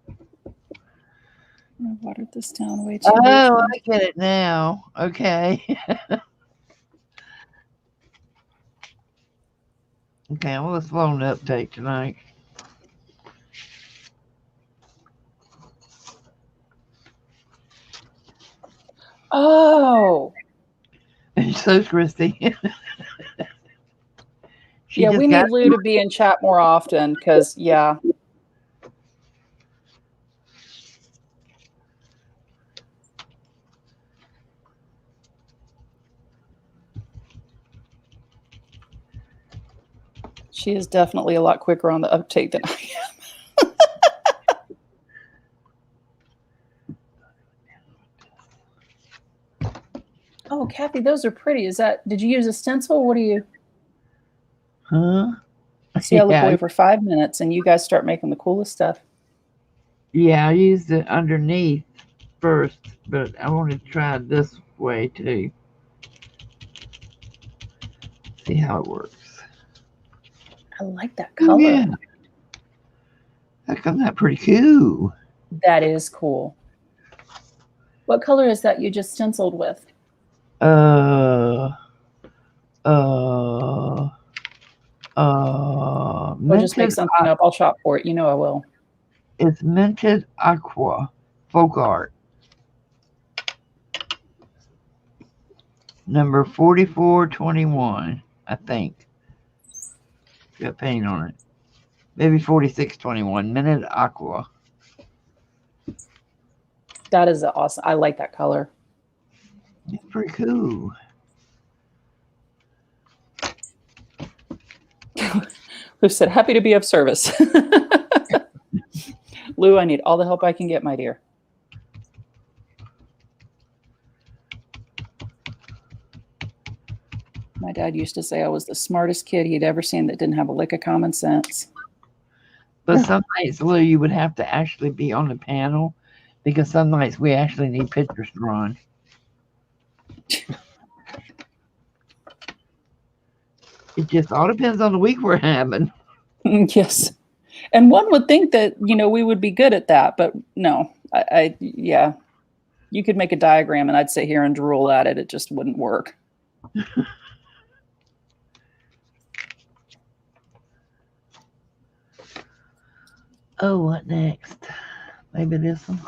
I watered this down way too much. Oh, I get it now. Okay. Okay, well, let's slow an uptake tonight. Oh. And so's Kristie. She Yeah, just we got need Lou to be in chat more often because, yeah. She is definitely a lot quicker on the uptake than I am. Oh, Kathie, those are pretty. Did you use a stencil? What do you? Huh? See, I look Yeah. away for 5 minutes and you guys start making the coolest stuff. Yeah, I used it underneath first, but I want to try it this way too. See how it works. I like that color. Yeah. That comes out pretty cool. That is cool. What color is that you just stenciled with? Or just make something up. I'll shop for it. You know I will. It's Minted Aqua Folk Art. Number 4421, I think. Got paint on it. Maybe 4621. Minted Aqua. That is awesome. I like that color. It's pretty cool. Who said, happy to be of service. Lou, I need all the help I can get, my dear. My dad used to say I was the smartest kid he'd ever seen that didn't have a lick of common sense. But some nights, Lou, you would have to actually be on the panel because some nights we actually need pictures drawn. It just all depends on the week we're having. Yes. And one would think that, we would be good at that, but no, yeah, you could make a diagram and I'd sit here and drool at it. It just wouldn't work. Oh, what next? Maybe this one.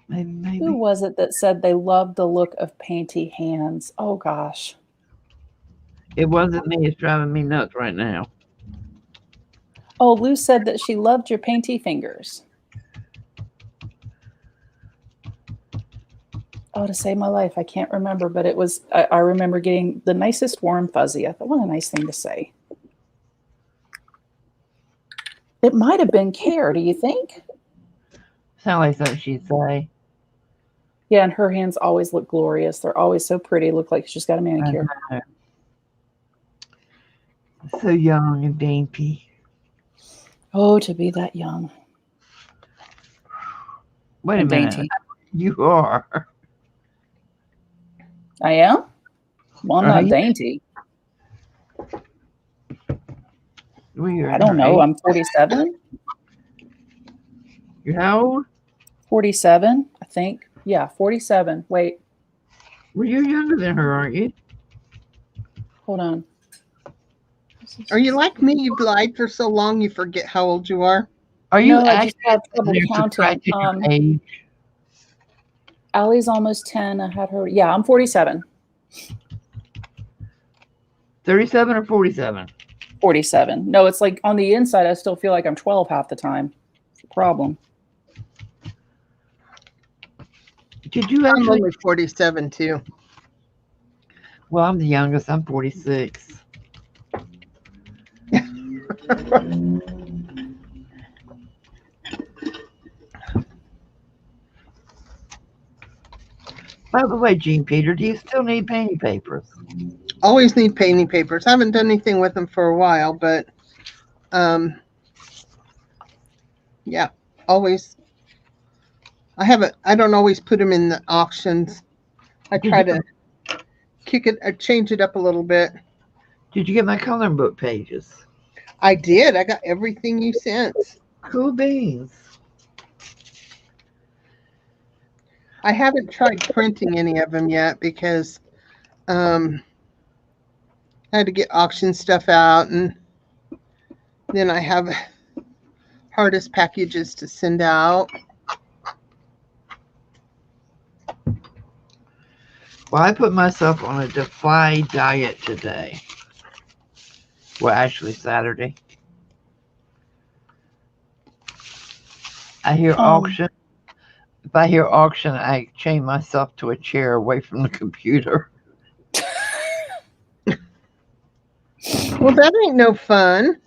Maybe. Who was it that said they loved the look of painty hands? Oh, gosh. It wasn't me. It's driving me nuts right now. Oh, Lou said that she loved your painty fingers. Oh, to save my life, I can't remember, but it was, I remember getting the nicest warm fuzzy. I thought, what a nice thing to say. It might have been Care, do you think? Sound like something she'd say. Yeah, and her hands always look glorious. They're always so pretty. Look like she's got a manicure. So young and dainty. Oh, to be that young. Wait a and minute. Dainty. You are. I am? Well, I'm Are not you? dainty. I don't know. I'm 47. You're how old? 47, I think. Yeah, 47. Wait, Well, you're younger than her, aren't you? hold on. Are you like me? You've lied for so long you forget how old you are? Are you No, I just actually have trouble there counting. subtracting your age? Allie's almost 10. I had her. Yeah, I'm 47. 37 or 47? 47. No, it's like on the inside, I still feel like I'm 12 half the time. It's a problem. Did you I'm actually? only 47 too. Well, I'm the youngest. I'm 46. By the way, Jean Peter, do you still need painting papers? Always need painting papers. I haven't done anything with them for a while, but yeah, always. I don't always put them in the auctions. I try to change it up a little bit. Did you get my coloring book pages? I did. I got everything you sent. Cool beans. I haven't tried printing any of them yet because I had to get auction stuff out, and then I have hardest packages to send out. Well, I put myself on a Defy diet today. Well, actually Saturday. I hear auction. If I hear auction, I chain myself to a chair away from the computer. Well, that ain't no fun.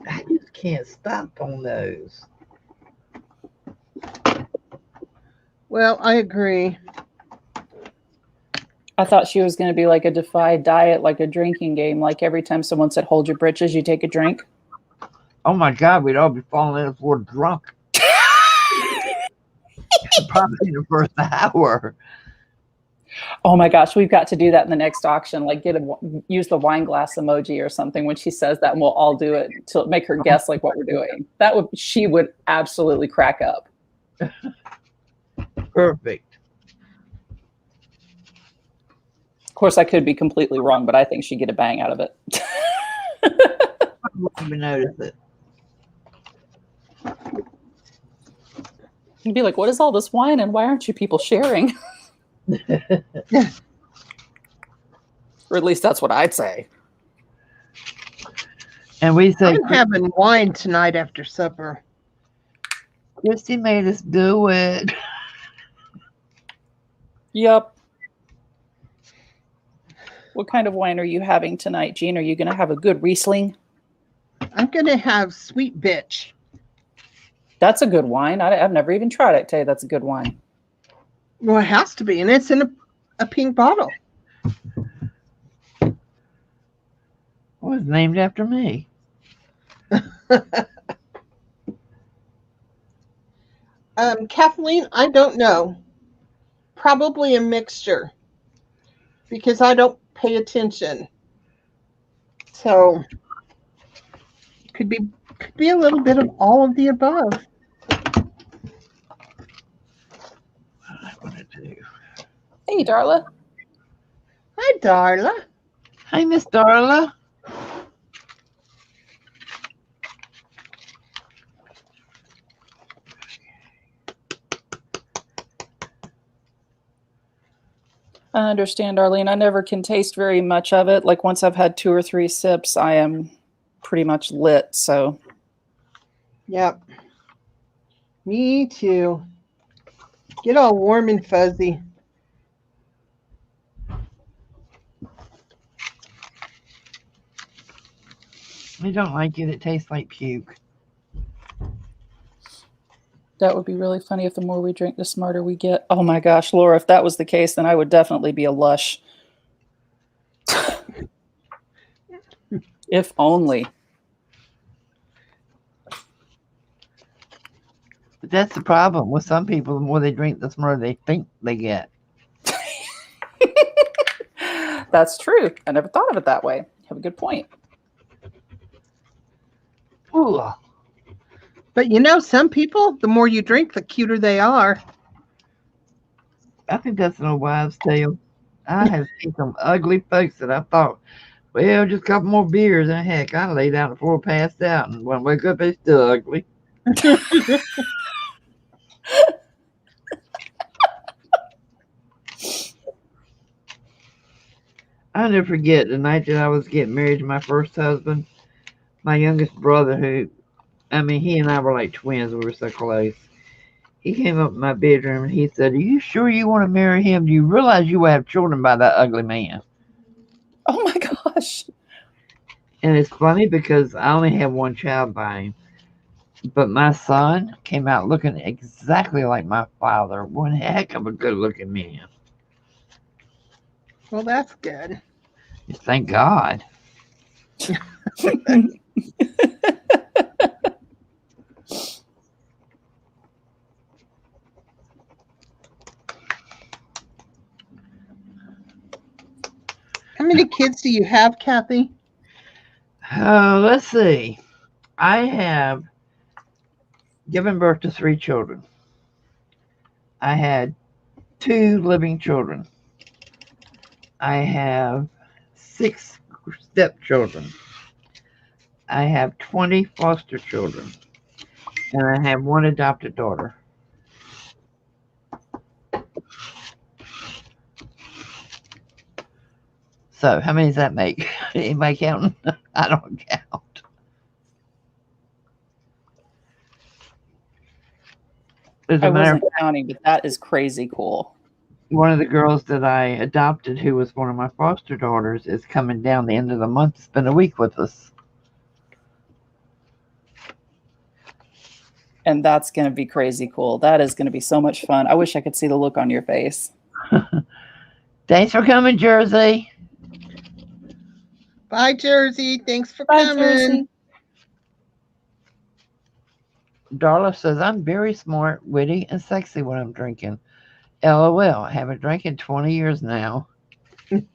I just can't stop on those. Well, I agree. I thought she was going to be like a Defy diet, like a drinking game. Like every time someone said, hold your britches, you take a drink. Oh my God, we'd all be falling in the floor drunk. Probably in the first hour. Oh my gosh, we've got to do that in the next auction. Like use the wine glass emoji or something when she says that, and we'll all do it to make her guess like what we're doing. She would absolutely crack up. Perfect. Of course, I could be completely wrong, but I think she'd get a bang out of it. I wouldn't even notice it. You'd be like, what is all this wine and why aren't you people sharing? Or at least that's what I'd say. And we say, I'm having wine tonight after supper. Kristie made us do it. Yep. What kind of wine are you having tonight, Jean? Are you going to have a good Riesling? I'm going to have Sweet Bitch. That's a good wine. I've never even tried it. I tell you, that's a good wine. Well, it has to be, and it's in a pink bottle. Well, it's named after me. Kathleen, I don't know. Probably a mixture because I don't pay attention. So could be a little bit of all of the above. I want to do. Hey, Darla. Hi, Darla. Hi, Miss Darla. I understand, Arlene. I never can taste very much of it. Like once I've had 2 or 3 sips, I am pretty much lit. So, Yep. Me too. Get all warm and fuzzy. I don't like it. It tastes like puke. that would be really funny if the more we drink, the smarter we get. Oh my gosh, Laura, if that was the case, then I would definitely be a lush. If only. But that's the problem with some people. The more they drink, the smarter they think they get. That's true. I never thought of it that way. You have a good point. Ooh. But you know, some people, the more you drink, the cuter they are. I think that's an old wives' tale. I have seen some ugly folks that I thought, well, just a couple more beers and heck, I lay down on the floor, passed out, and when I wake up, they're still ugly. I'll never forget the night that I was getting married to my first husband. My youngest brother, he and I were like twins. We were so close. He came up in my bedroom and he said, are you sure you want to marry him? Do you realize you will have children by that ugly man? Oh my gosh. And it's funny because I only had one child by him. But my son came out looking exactly like my father. One heck of a good looking man. Well, that's good. Thank God. How many kids do you have, Kathie? Let's see. I have given birth to 3 children. I had 2 living children. I have 6 stepchildren. I have 20 foster children. And I have 1 adopted daughter. So, how many does that make? Anybody counting? I don't count. As I a matter of wasn't counting, but that is crazy cool. one of the girls that I adopted, who was one of my foster daughters, is coming down the end of the month to spend a week with us. And that's going to be crazy cool. That is going to be so much fun. I wish I could see the look on your face. Thanks for coming, Jersey. Bye, Jersey. Thanks for Bye, coming. Jersey. Darla says, I'm very smart, witty, and sexy when I'm drinking. LOL. I haven't drank in 20 years now. And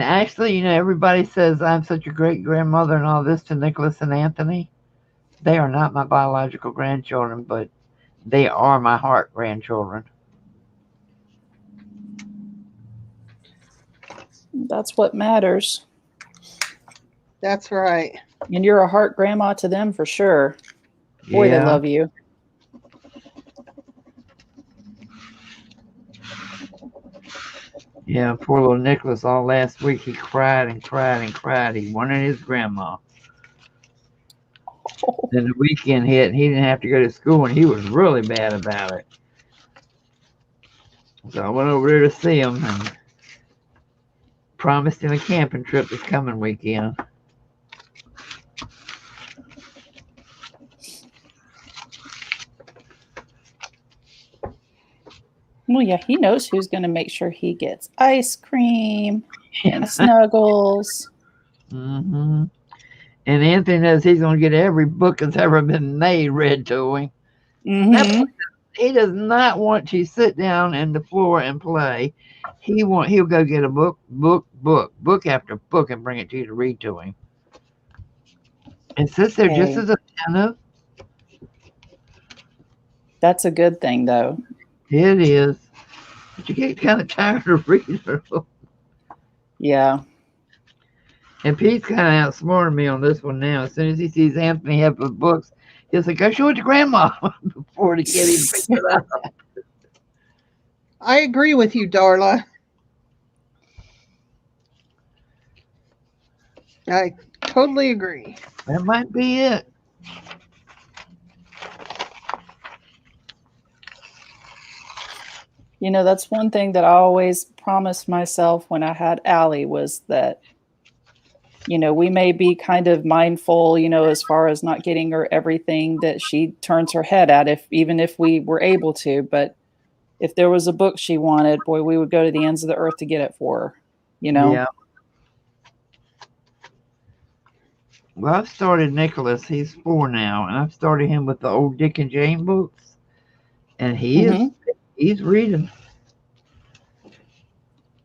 actually, everybody says I'm such a great grandmother and all this to Nicholas and Anthony. They are not my biological grandchildren, but they are my heart grandchildren. That's what matters. That's right. And you're a heart grandma to them for sure. Boy, they love you. Yeah, poor little Nicholas, all last week he cried and cried and cried. He wanted his grandma. Then the weekend hit and he didn't have to go to school and he was really bad about it. So I went over there to see him and promised him a camping trip this coming weekend. Well, yeah, he knows who's going to make sure he gets ice cream and snuggles. Mm-hmm. And Anthony knows he's going to get every book that's ever been made read to him. Mm-hmm. He does not want to sit down on the floor and play. He'll go get a book after book and bring it to you to read to him. And sits there just as attentive. That's a good thing, though. It is. But you get kind of tired of reading. Yeah. And Pete's kind of outsmarting me on this one now. As soon as he sees Anthony have the books, he'll say, go show it to Grandma before the kid even picks it up. I agree with you, Darla. I totally agree. That might be it. That's one thing that I always promised myself when I had Allie was that, we may be kind of mindful, as far as not getting her everything that she turns her head at, even if we were able to. But if there was a book she wanted, boy, we would go to the ends of the earth to get it for her, Yeah. Well, I've started Nicholas. He's 4 now, and I've started him with the old Dick and Jane books, and he's reading.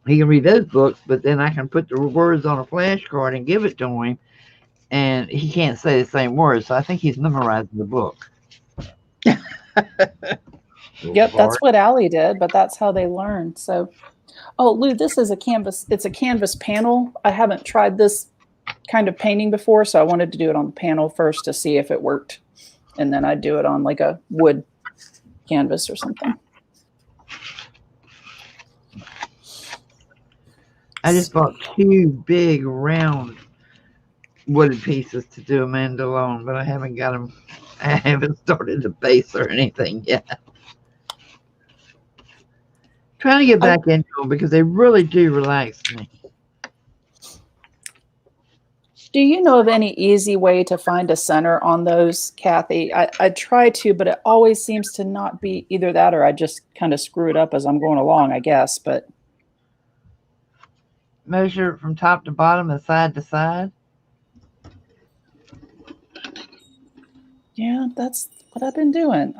He can read those books, but then I can put the words on a flashcard and give it to him, and he can't say the same words. So I think he's memorizing the book. Yep, that's what Allie did, but that's how they learned. So, Lou, this is a canvas. It's a canvas panel. I haven't tried this kind of painting before, so I wanted to do it on the panel first to see if it worked, and then I'd do it on like a wood canvas or something. I just bought 2 big round wooden pieces to do a mandala on, but I haven't got them. I haven't started the base or anything yet. Trying to get back into them because they really do relax me. Do you know of any easy way to find a center on those, Kathie? I try to, but it always seems to not be either that or I just kind of screw it up as I'm going along, I guess. But Measure it from top to bottom and side to side. yeah, that's what I've been doing.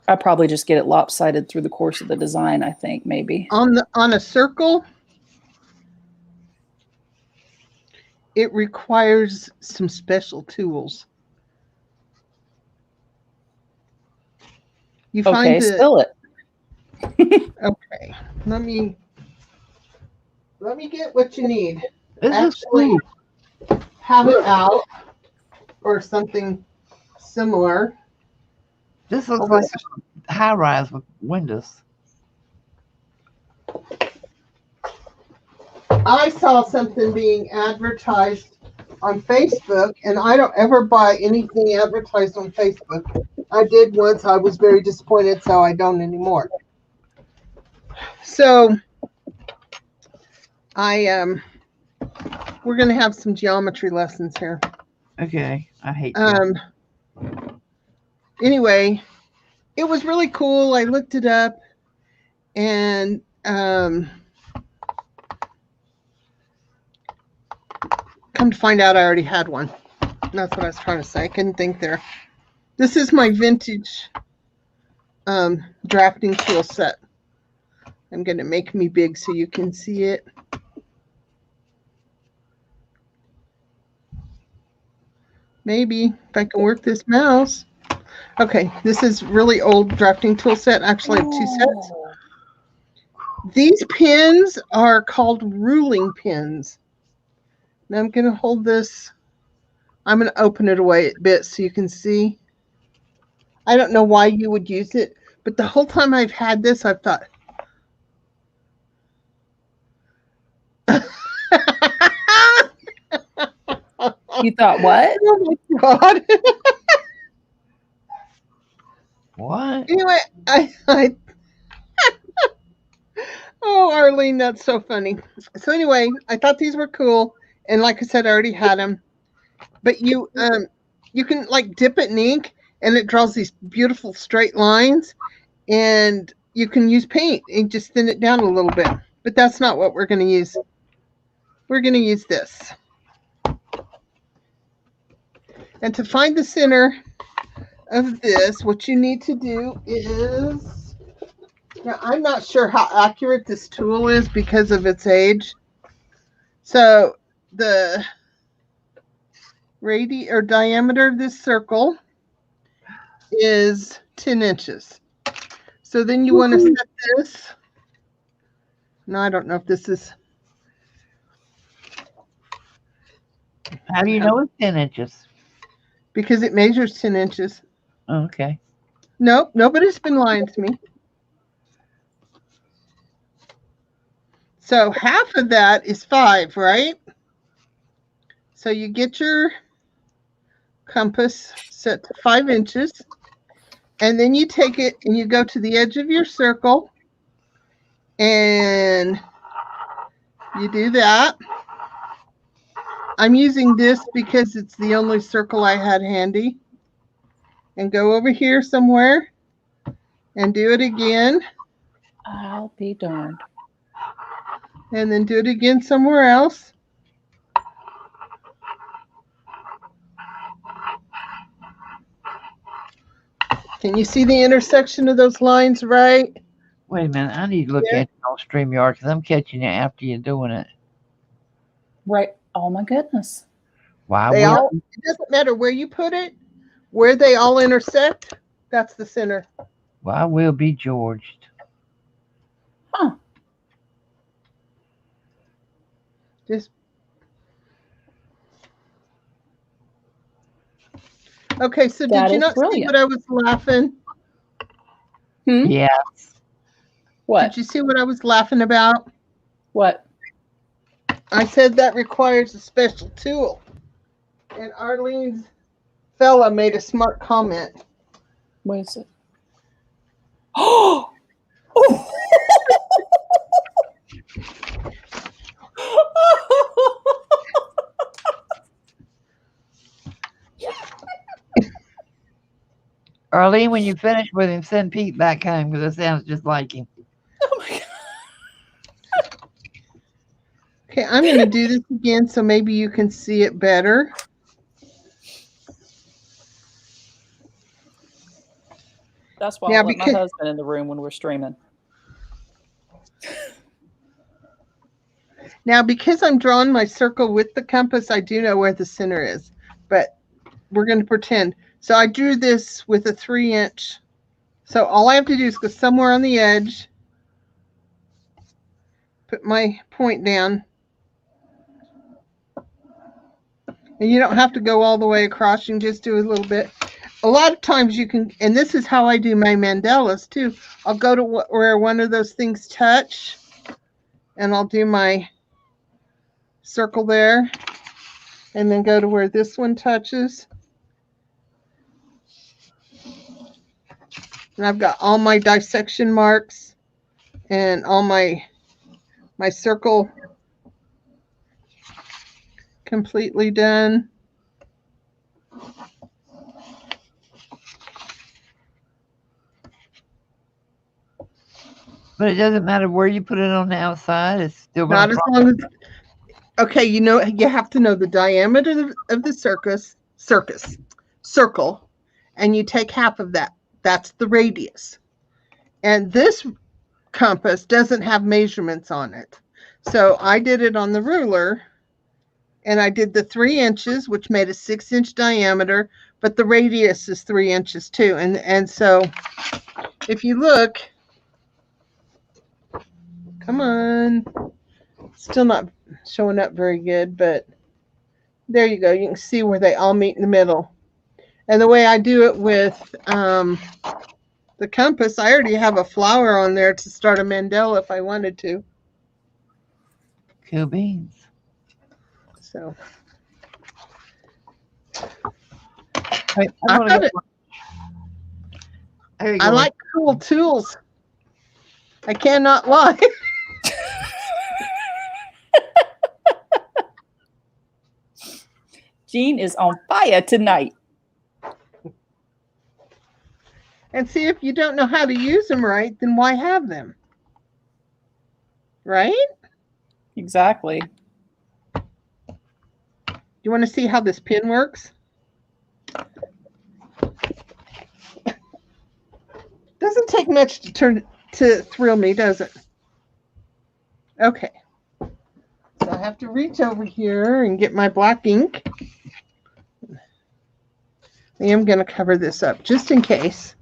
I probably just get it lopsided through the course of the design, I think, maybe. On a circle, it requires some special tools. You find Okay, spill it. Okay, let me get what you need. This Actually, is cool. have it out or something similar. This looks like a high rise with windows. I saw something being advertised on Facebook, and I don't ever buy anything advertised on Facebook. I did once. I was very disappointed, so I don't anymore. So we're gonna have some geometry lessons here. Okay, I hate that. Anyway, it was really cool. I looked it up, and come to find out I already had one. That's what I was trying to say. I couldn't think there. This is my vintage drafting tool set. I'm going to make me big so you can see it. Maybe if I can work this mouse. Okay, this is really old drafting tool set. Actually, I have 2 sets. These pins are called ruling pins. Now I'm going to hold this. I'm going to open it away a bit so you can see. I don't know why you would use it, but the whole time I've had this, I've thought. You thought what? Oh my God. What? Anyway, I oh, Arlene, that's so funny. So anyway, I thought these were cool, and like I said, I already had them. But you can like dip it in ink, and it draws these beautiful straight lines, and you can use paint and just thin it down a little bit. But that's not what we're going to use. We're going to use this. And to find the center of this, what you need to do is, now I'm not sure how accurate this tool is because of its age. So the diameter of this circle is 10 inches. So then you want to set this. No, I don't know if this is. How do you know it's 10 inches? Because it measures 10 inches. Oh, okay. Nope, nobody's been lying to me. So half of that is 5, right? So you get your compass set to 5 inches, and then you take it and you go to the edge of your circle, and you do that. I'm using this because it's the only circle I had handy. And go over here somewhere and do it again. I'll be darned. And then do it again somewhere else. Can you see the intersection of those lines, right? Wait a minute. I need to look at you on StreamYard because I'm catching you after you're doing it. Right. Oh my goodness. Wow. It doesn't matter where you put it, where they all intersect, that's the center. Well, I will be Georged. Huh. Just okay, so did you not see what I was laughing? Yes. What? Did you see what I was laughing about? What? I said that requires a special tool. And Arlene's fella made a smart comment. What is it? Oh! Arlene, when you finish with him, send Pete back home because it sounds just like him. Oh my God. Okay, I'm going to do this again so maybe you can see it better. That's why Now, I let my husband in the room when we're streaming. Now, because I'm drawing my circle with the compass, I do know where the center is, but we're going to pretend. So I drew this with a 3-inch. So all I have to do is go somewhere on the edge, put my point down. And you don't have to go all the way across. You can just do a little bit. A lot of times you can, and this is how I do my mandalas too. I'll go to where one of those things touch, and I'll do my circle there, and then go to where this one touches. And I've got all my dissection marks and all my circle completely done. But it doesn't matter where you put it on the outside. It's still going Not as long as, okay, you know, you have to know the diameter of the circle, and you take half of that. That's the radius. And this compass doesn't have measurements on it. So I did it on the ruler, and I did the 3 inches, which made a 6-inch diameter, but the radius is 3 inches too. And so if you look, come on, still not showing up very good, but there you go. You can see where they all meet in the middle. And the way I do it with the compass, I already have a flower on there to start a mandala if I wanted to. cool beans. So Wait, I like cool tools. I cannot lie. Jean is on fire tonight. And see, if you don't know how to use them right, then why have them? Right? Exactly. You want to see how this pin works? Doesn't take much to thrill me, does it? Okay. So I have to reach over here and get my black ink. I am going to cover this up just in case.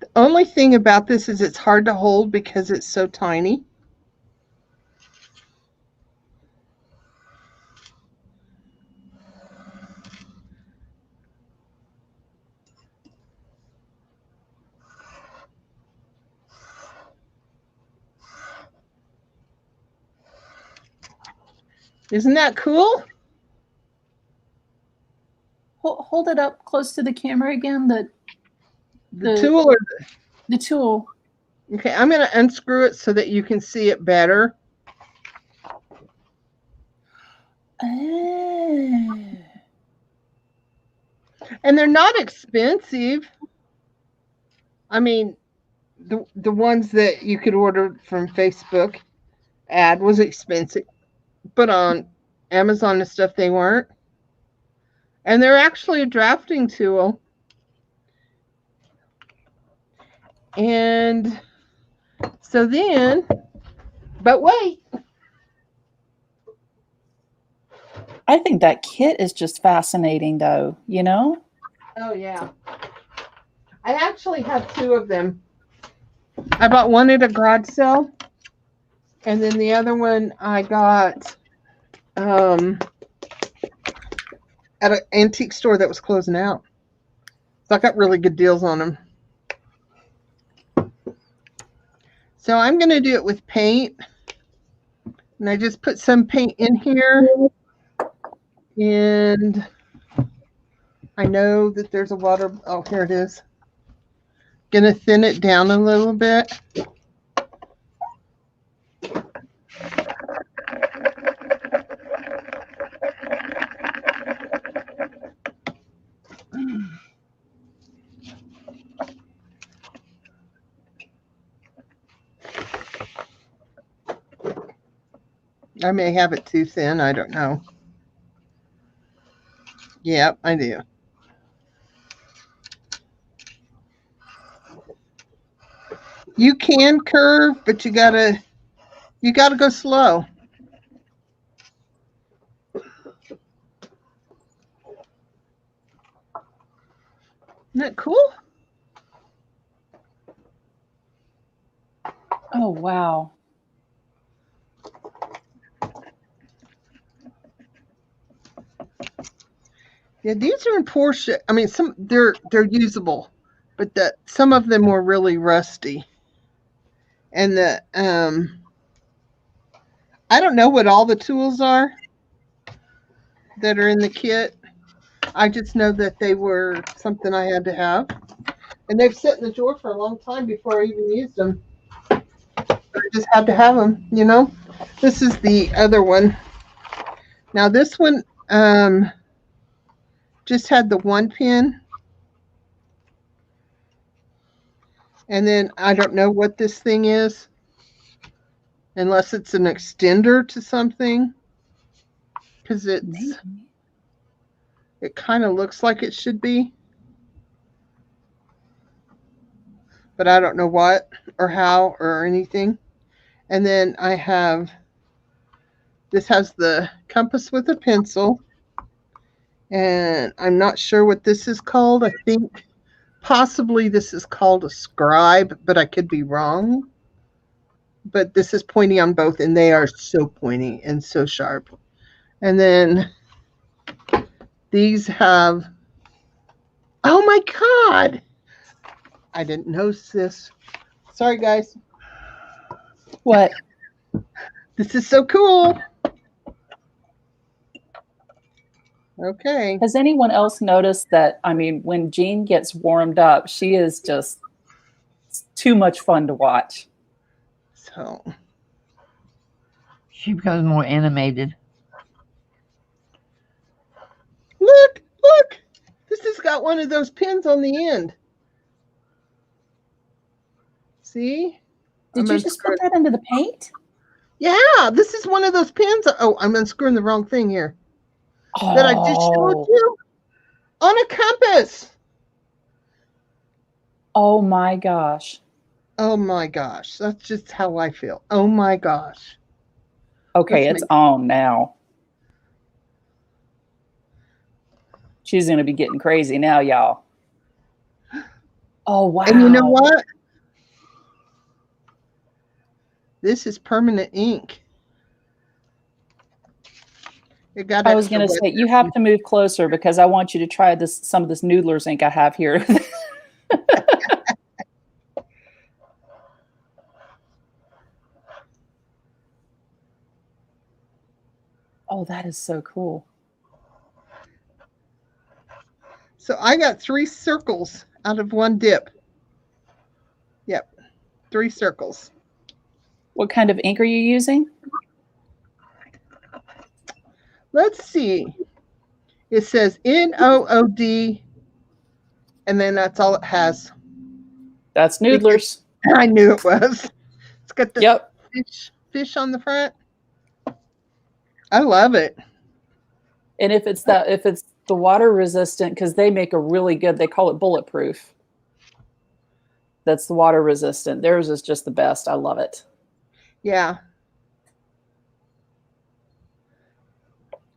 The only thing about this is it's hard to hold because it's so tiny. Isn't that cool? Hold it up close to the camera again. The tool or the tool. Okay, I'm going to unscrew it so that you can see it better. Oh. And they're not expensive. I mean, the ones that you could order from Facebook ad was expensive, but on Amazon and stuff they weren't. And they're actually a drafting tool. And so then, but wait. I think that kit is just fascinating though, you know? Oh yeah. I actually have 2 of them. I bought one at a garage sale, and then the other one I got at an antique store that was closing out. So I got really good deals on them. So I'm going to do it with paint. And I just put some paint in here. And I know that there's a water, oh, here it is. Gonna thin it down a little bit. I may have it too thin. I don't know. Yep, I do. You can curve, but you gotta go slow. Isn't that cool? Oh, wow. Yeah, these are in poor shape. I mean, some they're usable, but some of them were really rusty. And I don't know what all the tools are that are in the kit. I just know that they were something I had to have. And they've sat in the drawer for a long time before I even used them. I just had to have them, you know? This is the other one. Now this one just had the one pin. And then I don't know what this thing is. Unless it's an extender to something. Because it kind of looks like it should be. But I don't know what or how or anything. And then I have, this has the compass with a pencil. And I'm not sure what this is called. I think possibly this is called a scribe, but I could be wrong. But this is pointy on both, and they are so pointy and so sharp. And then these have, oh my God, I didn't notice this. Sorry, guys. What? This is so cool. Okay. Has anyone else noticed that, I mean, when Jean gets warmed up, she is just too much fun to watch. So She becomes more animated. look. This has got one of those pins on the end. See? Did you just put that into the paint? Yeah, this is one of those pins. Oh, I'm unscrewing the wrong thing here. That I just showed you on a compass. Oh my gosh. Oh my gosh. That's just how I feel. Oh my gosh. Okay, it's on now. She's going to be getting crazy now, y'all. Oh, wow. And you know what? This is permanent ink. I was going to say, you have to move closer because I want you to try some of this Noodler's ink I have here. Oh, that is so cool. So I got 3 circles out of 1 dip. Yep, 3 circles. What kind of ink are you using? Let's see. It says NOOD, and then that's all it has. That's Noodler's. I knew it was. It's got the fish on the front. I love it. And if it's the water resistant, because they make a really good, they call it bulletproof. That's the water resistant. Theirs is just the best. I love it. Yeah.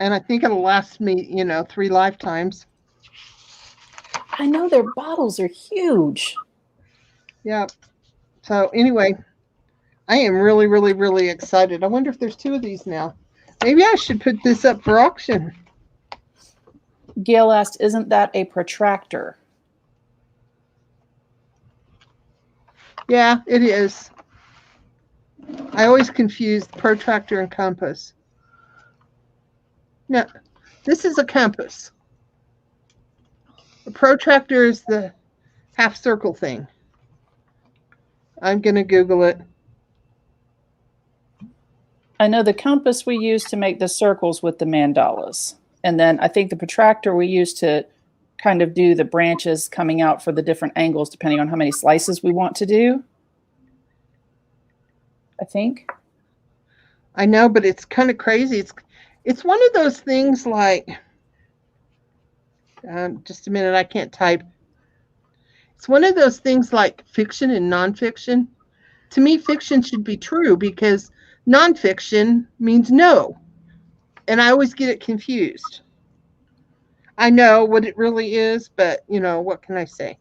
And I think it'll last me, 3 lifetimes. I know their bottles are huge. Yeah. So anyway, I am really, really, really excited. I wonder if there's 2 of these now. Maybe I should put this up for auction. Gail asked, isn't that a protractor? Yeah, it is. I always confuse protractor and compass. No, this is a compass. A protractor is the half circle thing. I'm going to Google it. I know the compass we use to make the circles with the mandalas. And then I think the protractor we use to kind of do the branches coming out for the different angles depending on how many slices we want to do. I think. I know, but it's kind of crazy. It's one of those things like, just a minute, I can't type. It's one of those things like fiction and nonfiction. To me, fiction should be true because nonfiction means no. And I always get it confused. I know what it really is, but, what can I say?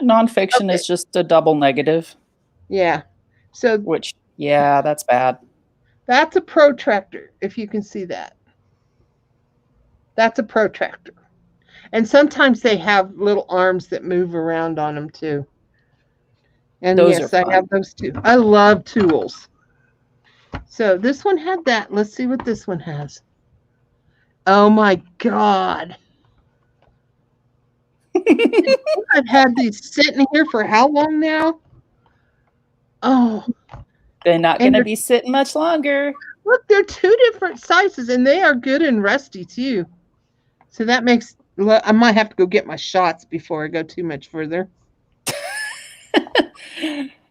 Nonfiction is just a double negative. Yeah. So, which, yeah, that's bad. That's a protractor, if you can see that. That's a protractor. And sometimes they have little arms that move around on them too. And those yes, I have those too. I love tools. So this one had that. Let's see what this one has. Oh my God. I've had these sitting here for how long now? Oh. They're not going to be sitting much longer. Look, they're two different sizes and they are good and rusty too. So that makes, I might have to go get my shots before I go too much further.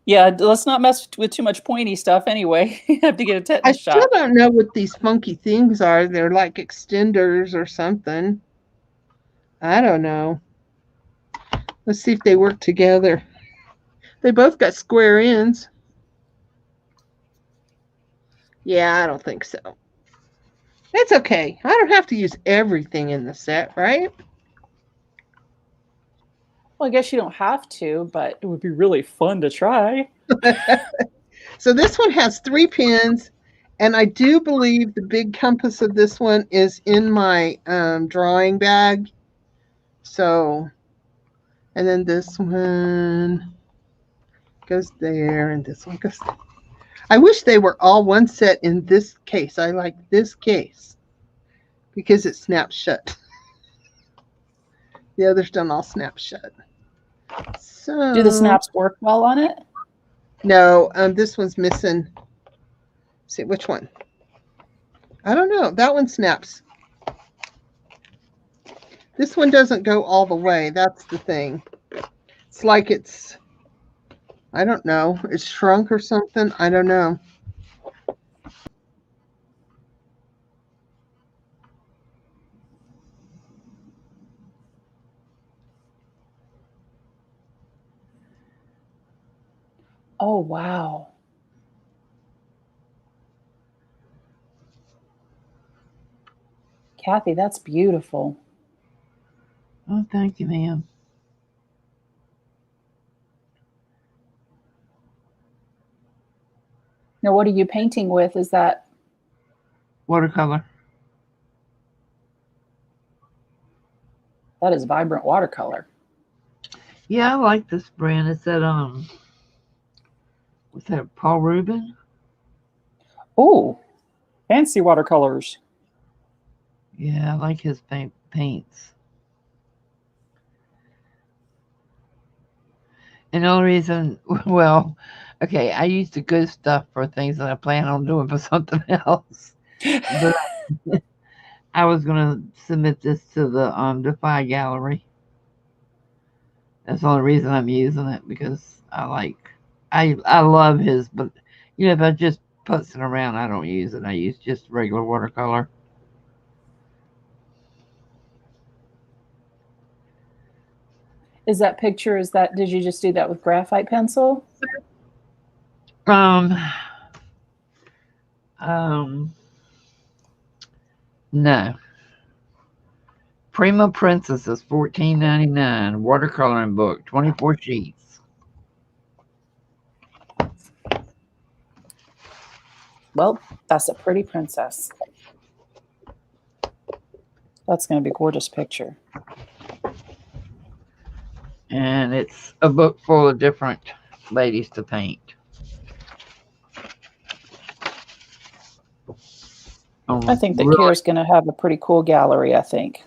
Yeah, let's not mess with too much pointy stuff anyway. You have to get a tetanus shot. I still don't know what these funky things are. They're like extenders or something. I don't know. Let's see if they work together. They both got square ends. Yeah, I don't think so. It's okay. I don't have to use everything in the set, right? Well, I guess you don't have to, but it would be really fun to try. So this one has 3 pins, and I do believe the big compass of this one is in my drawing bag. So, and then this one goes there, and this one goes there. I wish they were all one set in this case. I like this case because it snaps shut. The others don't all snap shut. So, do the snaps work well on it? No, this one's missing. Let's see, which one? I don't know. That one snaps. This one doesn't go all the way. That's the thing. It's like it's, I don't know, it's shrunk or something. I don't know. Oh, wow. Kathie, that's beautiful. Oh, thank you, ma'am. Now, what are you painting with? Is that Watercolor. That is vibrant watercolor. Yeah, I like this brand. It's that what's that, Paul Rubin? Oh, fancy watercolors. Yeah, I like his paints. And the only reason, well, okay, I use the good stuff for things that I plan on doing for something else. But I was going to submit this to the Defy Gallery. That's the only reason I'm using it, because I love his, but if I just putzing around, I don't use it. I use just regular watercolor. Is that picture, did you just do that with graphite pencil? No. Prima Princess is $14.99. Watercoloring book, 24 sheets. Well, that's a pretty princess. That's going to be a gorgeous picture. And it's a book full of different ladies to paint. I think that Kara's going to have a pretty cool gallery, I think.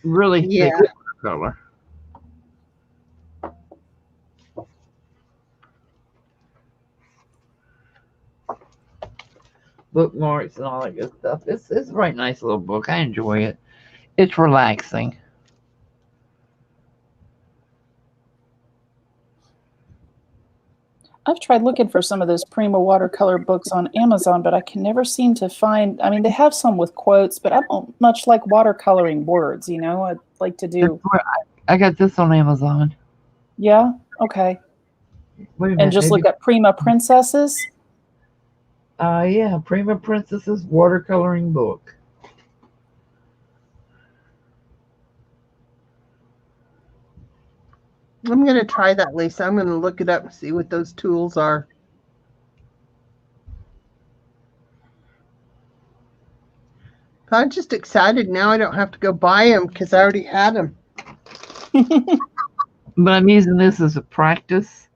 Really thick watercolor. bookmarks and all that good stuff. It's a very nice little book. I enjoy it. It's relaxing. I've tried looking for some of those Prima watercolor books on Amazon, but I can never seem to find. I mean, they have some with quotes, but I don't much like watercoloring words. I'd like to That's do. where I got this on Amazon. Yeah. Okay. Wait a And minute, just maybe. look at Prima Princesses. Yeah, Prima Princess's watercoloring book. I'm going to try that, Lisa. I'm going to look it up and see what those tools are. I'm just excited now. I don't have to go buy them because I already had them. But I'm using this as a practice,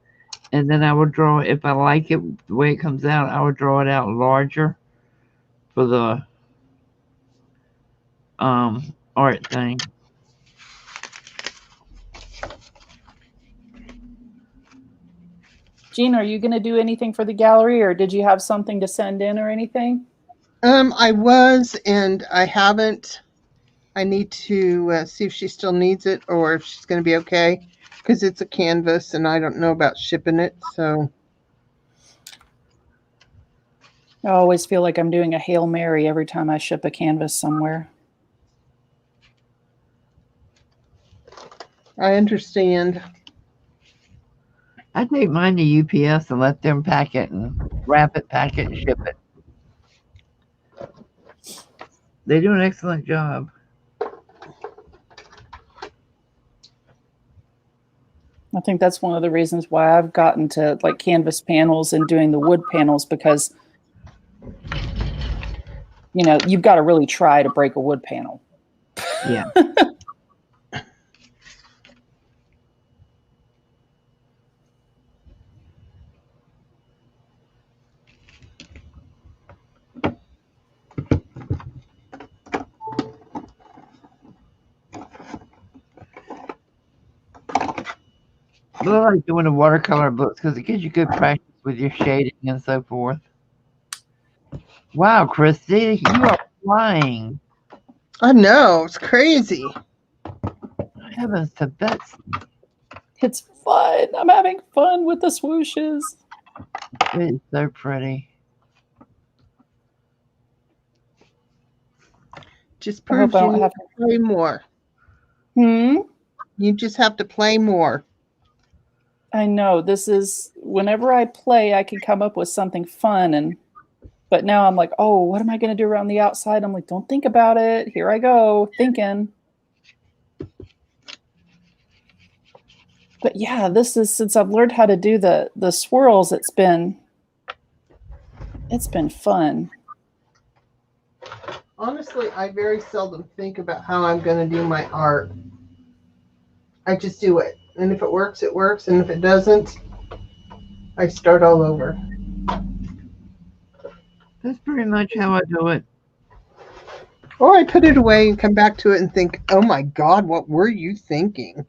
and then I will draw. If I like it the way it comes out, I will draw it out larger for the art thing. Jean, are you going to do anything for the gallery, or did you have something to send in or anything? I was, and I haven't. I need to see if she still needs it or if she's going to be okay, because it's a canvas and I don't know about shipping it. So I always feel like I'm doing a Hail Mary every time I ship a canvas somewhere. I understand. I take mine to UPS and let them pack it and wrap it, pack it, and ship it. They do an excellent job. I think that's one of the reasons why I've gotten to like canvas panels and doing the wood panels, because you've got to really try to break a wood panel. Yeah. But I like doing the watercolor books because it gives you good practice with your shading and so forth. Wow, Kristie, you are flying. I know, it's crazy. Heavens to Betsy. It's fun. I'm having fun with the swooshes. It is so pretty. Just I hope proves I you don't need have to play more. Hmm. You just have to play more. I know this is whenever I play, I can come up with something fun, but now I'm like, oh, what am I going to do around the outside? I'm like, don't think about it. Here I go thinking. But yeah, this is since I've learned how to do the swirls, it's been fun. Honestly, I very seldom think about how I'm going to do my art. I just do it. And if it works, it works. And if it doesn't, I start all over. That's pretty much how I do it. Or I put it away and come back to it and think, oh my God, what were you thinking?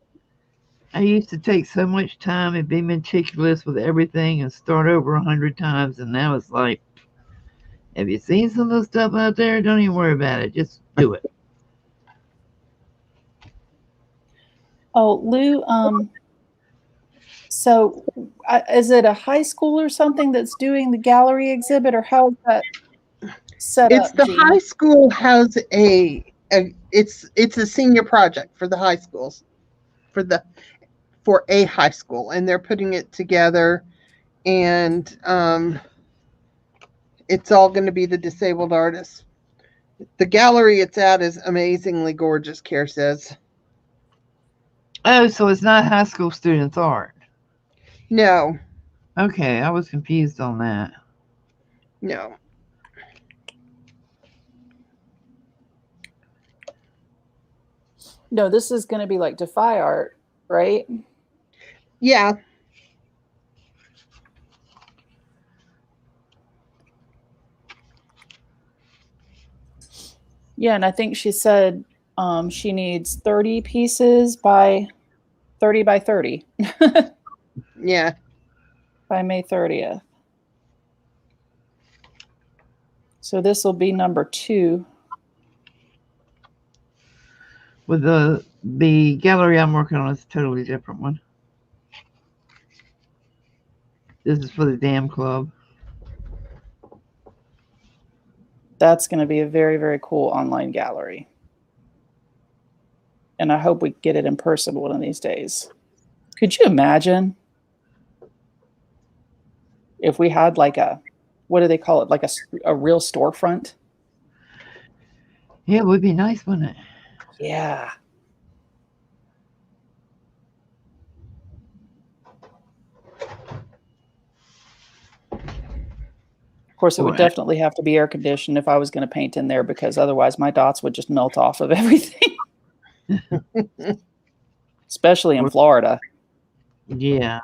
I used to take so much time and be meticulous with everything and start over 100 times, and now it's like, have you seen some of the stuff out there? Don't even worry about it. Just do it. Oh, Lou, so is it a high school or something that's doing the gallery exhibit, or how is that set It's up, the Jean? high school has it's a senior project for the high schools for a high school, and they're putting it together, and it's all going to be the disabled artists. The gallery it's at is amazingly gorgeous, Care says. Oh, so it's not high school students' art. No, Okay, I was confused on that. no. No, this is going to be like Defy Art, right? Yeah. Yeah, and I think she said she needs 30 pieces by 30 by 30 Yeah. by May 30th. So this will be number 2. With the gallery I'm working on is a totally different one. This is for the Dam Club. That's going to be a very, very cool online gallery. And I hope we get it in person one of these days. Could you imagine if we had like a, what do they call it? Like a real storefront? Yeah, it would be nice, wouldn't it? Yeah. Of course, it would definitely have to be air conditioned if I was going to paint in there, because otherwise my dots would just melt off of everything. Especially in Florida. Yeah.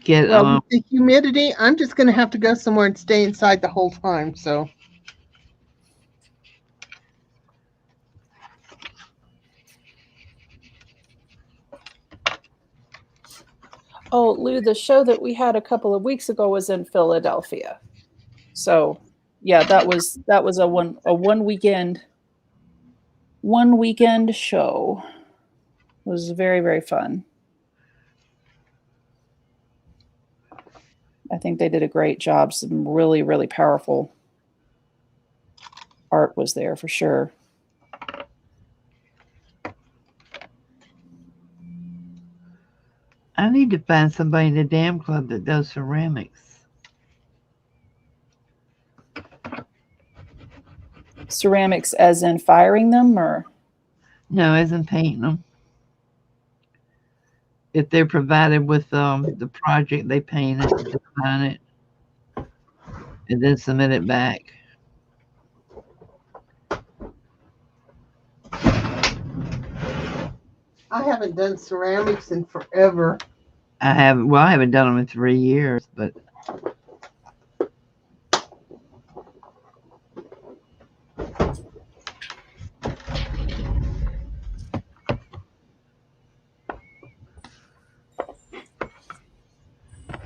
Well, with the humidity, I'm just going to have to go somewhere and stay inside the whole time. So. Oh, Lou, the show that we had a couple of weeks ago was in Philadelphia. So, yeah, that was a one weekend show. It was very, very fun. I think they did a great job. Some really, really powerful art was there for sure. I need to find somebody in the Dam Club that does ceramics. Ceramics as in firing them, or? No, as in painting them. If they're provided with the project, they paint it, design it, and then submit it back. I haven't done ceramics in forever. I haven't done them in 3 years, but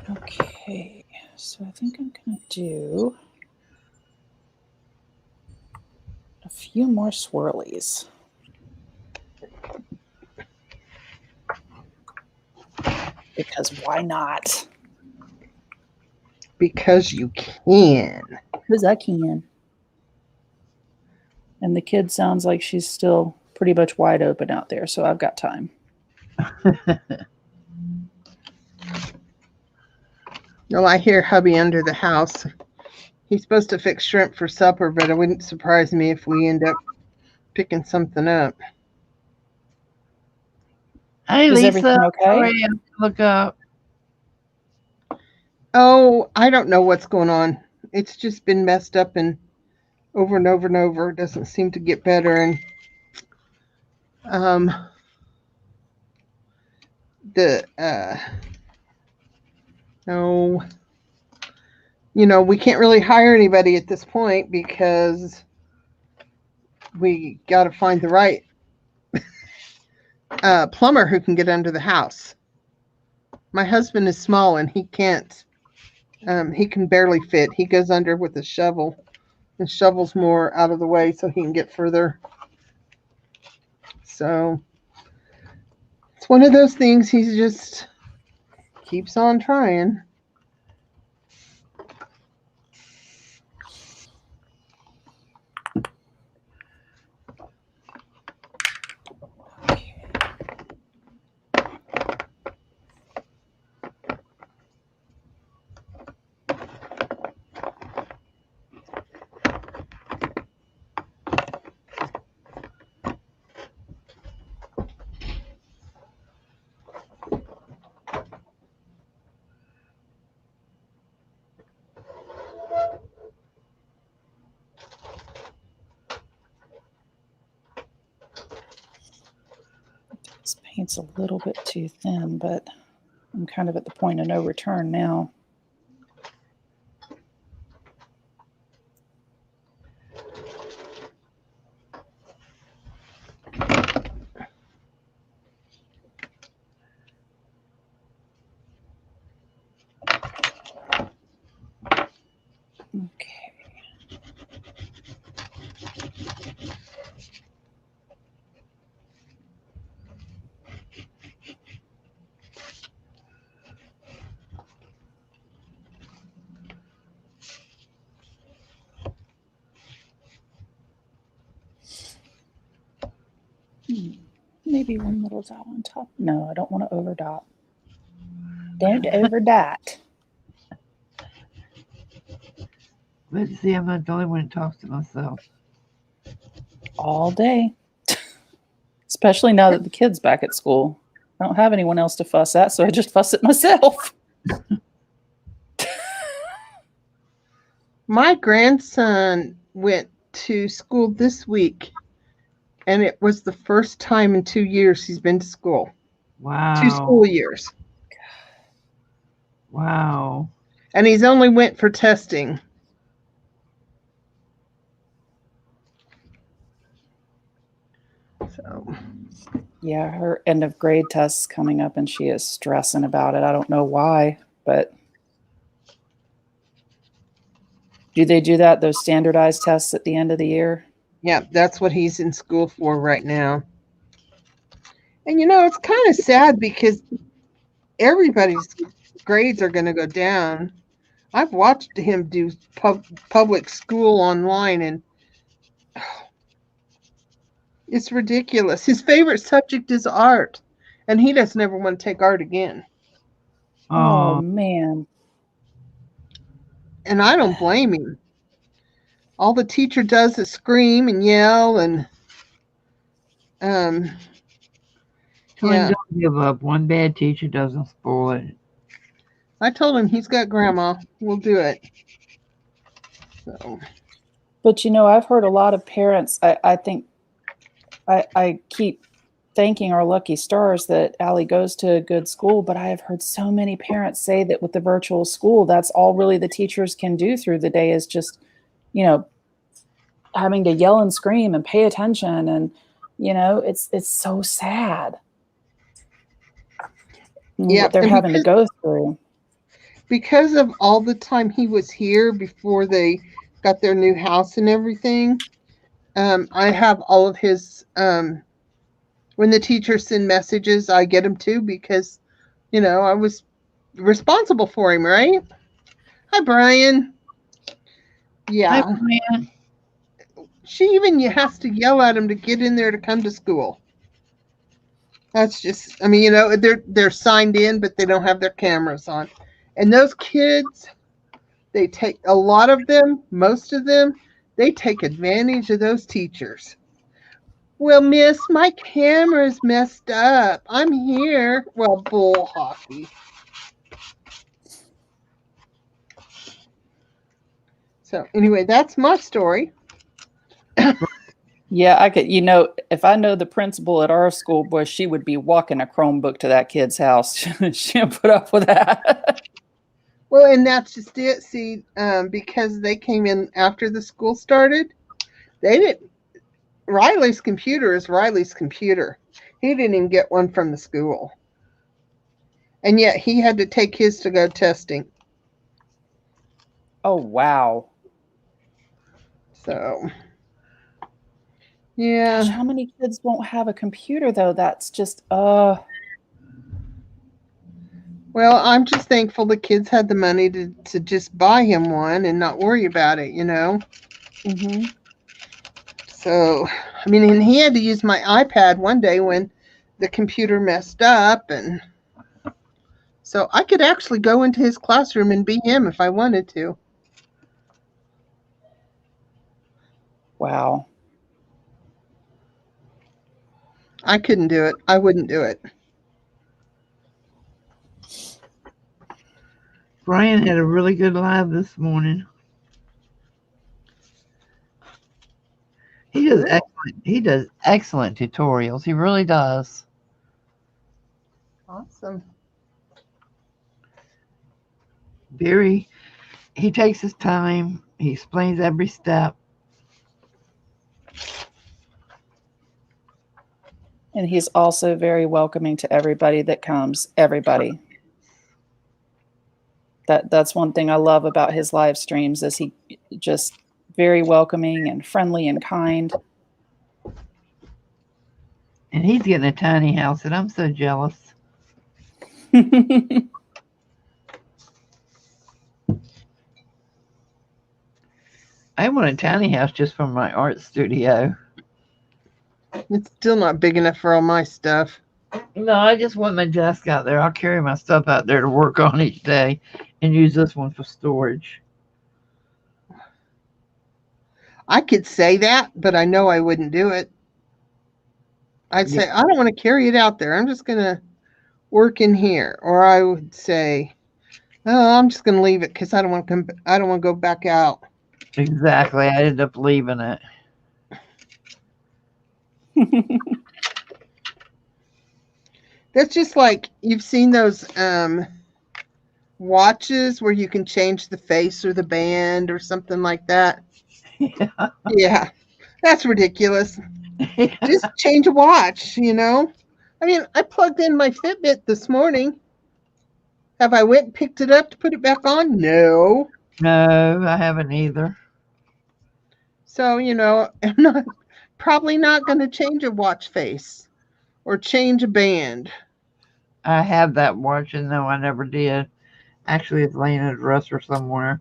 Okay, so I think I'm going to do a few more swirlies. Because why not? Because you can. Because I can. And the kid sounds like she's still pretty much wide open out there, so I've got time. Well, I hear hubby under the house. He's supposed to fix shrimp for supper, but it wouldn't surprise me if we end up picking something up. Hey, Is Lisa, everything okay? sorry, I have to look up. Oh, I don't know what's going on. It's just been messed up and over and over and over. It doesn't seem to get better. And no, we can't really hire anybody at this point because we got to find the right plumber who can get under the house. My husband is small and he can't. He can barely fit. He goes under with a shovel. The shovel's more out of the way so he can get further. So it's one of those things. He just keeps on trying. This paint's a little bit too thin, but I'm kind of at the point of no return now. Okay. Maybe one little dot on top. No, I don't want to over dot. Don't over dot. Let's see, I'm not the only one that talks to myself. All day. Especially now that the kid's back at school. I don't have anyone else to fuss at, so I just fuss at myself. My grandson went to school this week, and it was the first time in 2 years he's been to school. Wow. 2 school years. Wow. And he's only went for testing. So, Yeah, her end of grade test's coming up and she is stressing about it. I don't know why, but do they do that, those standardized tests at the end of the year? yeah, that's what he's in school for right now. And it's kind of sad because everybody's grades are going to go down. I've watched him do public school online, and it's ridiculous. His favorite subject is art, and he doesn't ever want to take art again. Oh, man. And I don't blame him. All the teacher does is scream and yell, and Tell him yeah. don't give up. One bad teacher doesn't spoil it. I told him he's got grandma. We'll do it. So. But I've heard a lot of parents, I think I keep thanking our lucky stars that Allie goes to a good school, but I have heard so many parents say that with the virtual school, that's all really the teachers can do through the day is just, having to yell and scream and pay attention. And, it's so sad. Yeah, what they're having to go through. Because of all the time he was here before they got their new house and everything, I have all of his, when the teachers send messages, I get them too because, I was responsible for him, right? Hi, Brian. Yeah. Hi, Brian. She even has to yell at him to get in there to come to school. That's just, they're signed in, but they don't have their cameras on. And those kids, they take, a lot of them, most of them, they take advantage of those teachers. Well, miss, my camera's messed up. I'm here. Well, bull hockey. So anyway, that's my story. Yeah, I could, if I know the principal at our school, boy, she would be walking a Chromebook to that kid's house. She'll put up with that. Well, and that's just it. See, because they came in after the school started, they didn't. Riley's computer is Riley's computer. He didn't even get one from the school. And yet he had to take his to go testing. Oh, wow. So, yeah. Gosh, how many kids won't have a computer, though? That's just, Well, I'm just thankful the kids had the money to just buy him one and not worry about it, Mm-hmm. So, and he had to use my iPad one day when the computer messed up. And so I could actually go into his classroom and be him if I wanted to. Wow. I couldn't do it. I wouldn't do it. Brian had a really good live this morning. He does excellent. He does excellent tutorials. He really does. Awesome. He takes his time. He explains every step. And he's also very welcoming to everybody that comes. Everybody. That's one thing I love about his live streams is he just very welcoming and friendly and kind. And he's getting a tiny house, and I'm so jealous. I want a tiny house just for my art studio. It's still not big enough for all my stuff. No, I just want my desk out there. I'll carry my stuff out there to work on each day and use this one for storage. I could say that, but I know I wouldn't do it. I'd say, I don't want to carry it out there. I'm just going to work in here. Or I would say, oh, I'm just going to leave it because I don't want to go back out. Exactly. I ended up leaving it. That's just like, you've seen those watches where you can change the face or the band or something like that. Yeah. Yeah, that's ridiculous. Just change a watch, you know? I mean, I plugged in my Fitbit this morning. Have I went and picked it up to put it back on? No. No, I haven't either. So, I'm probably not going to change a watch face or change a band. I have that watch, and no, I never did. Actually, it's laying in a dresser somewhere.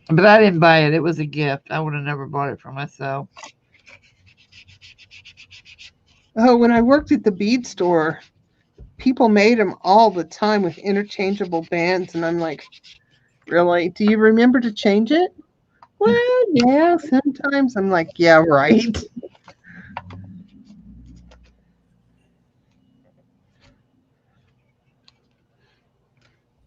But I didn't buy it. It was a gift. I would have never bought it for myself. Oh, when I worked at the bead store, people made them all the time with interchangeable bands. And I'm like, really? Do you remember to change it? Well, yeah, sometimes. I'm like, yeah, right.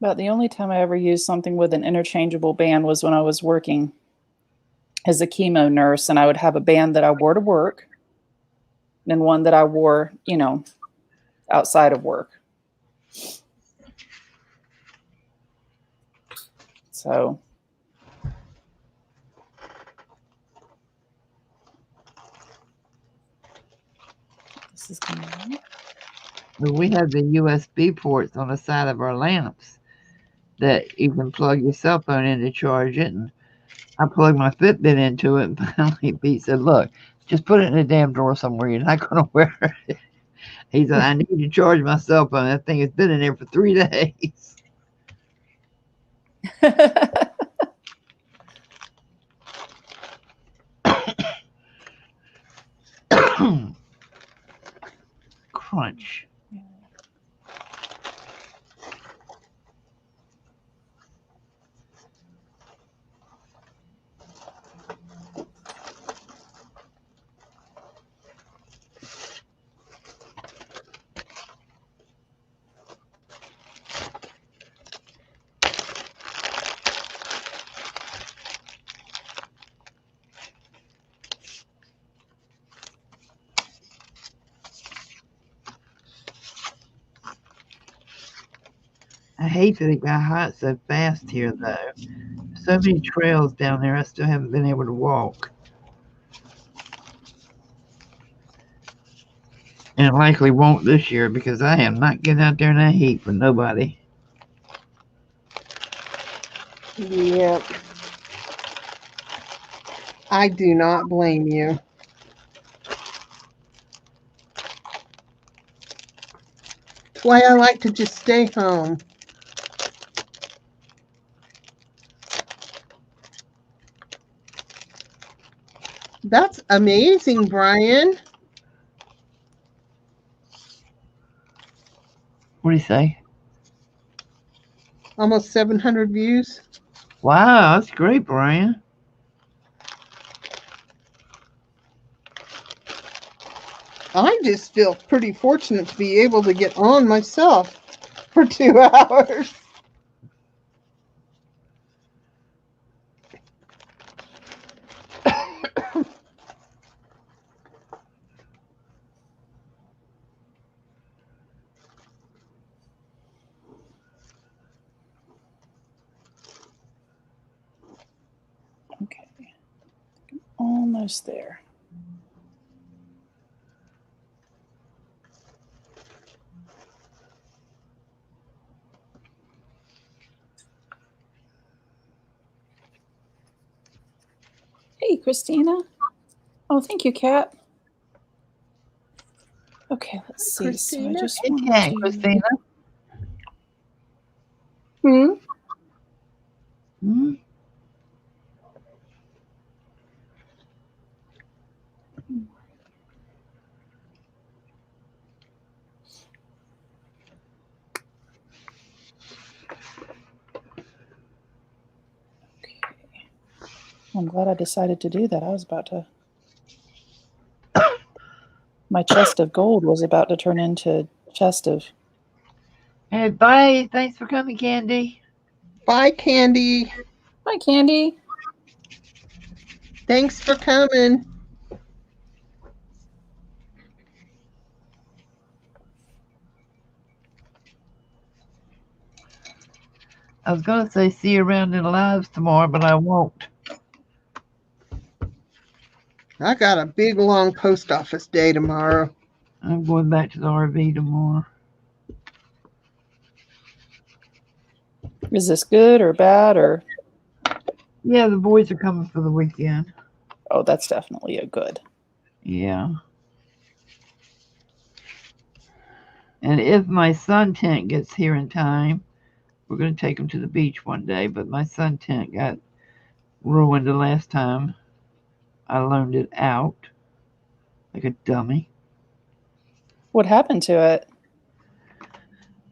About the only time I ever used something with an interchangeable band was when I was working as a chemo nurse, and I would have a band that I wore to work and one that I wore, outside of work. So this is going on. We have the USB ports on the side of our lamps that you can plug your cell phone in to charge it. And I plugged my Fitbit into it, and finally Pete said, look, just put it in a damn drawer somewhere. You're not going to wear it. He said, I need to charge my cell phone. That thing has been in there for 3 days. Crunch. I hate that it got hot so fast here, though. So many trails down there I still haven't been able to walk. And likely won't this year because I am not getting out there in that heat for nobody. Yep. I do not blame you. That's why I like to just stay home. That's amazing, Brian. What do you say? Almost 700 views. Wow, that's great, Brian. I just feel pretty fortunate to be able to get on myself for 2 hours. Okay, almost there. Hey, Christina. Oh, thank you, Kat. Okay, let's see. So I Christina? just Hey, want Kat, to... Christina. Hmm? Hmm? I'm glad I decided to do that. I was about to. My chest of gold was about to turn into chest of. Hey, bye. Thanks for coming, Candy. Bye, Candy. Hi, Candy. Thanks for coming. I was going to say see you around in lives tomorrow, but I won't. I got a big, long post office day tomorrow. I'm going back to the RV tomorrow. Is this good or bad or? Yeah, the boys are coming for the weekend. Oh, that's definitely a good. Yeah. And if my sun tent gets here in time, we're going to take him to the beach one day. But my sun tent got ruined the last time I loaned it out like a dummy. What happened to it?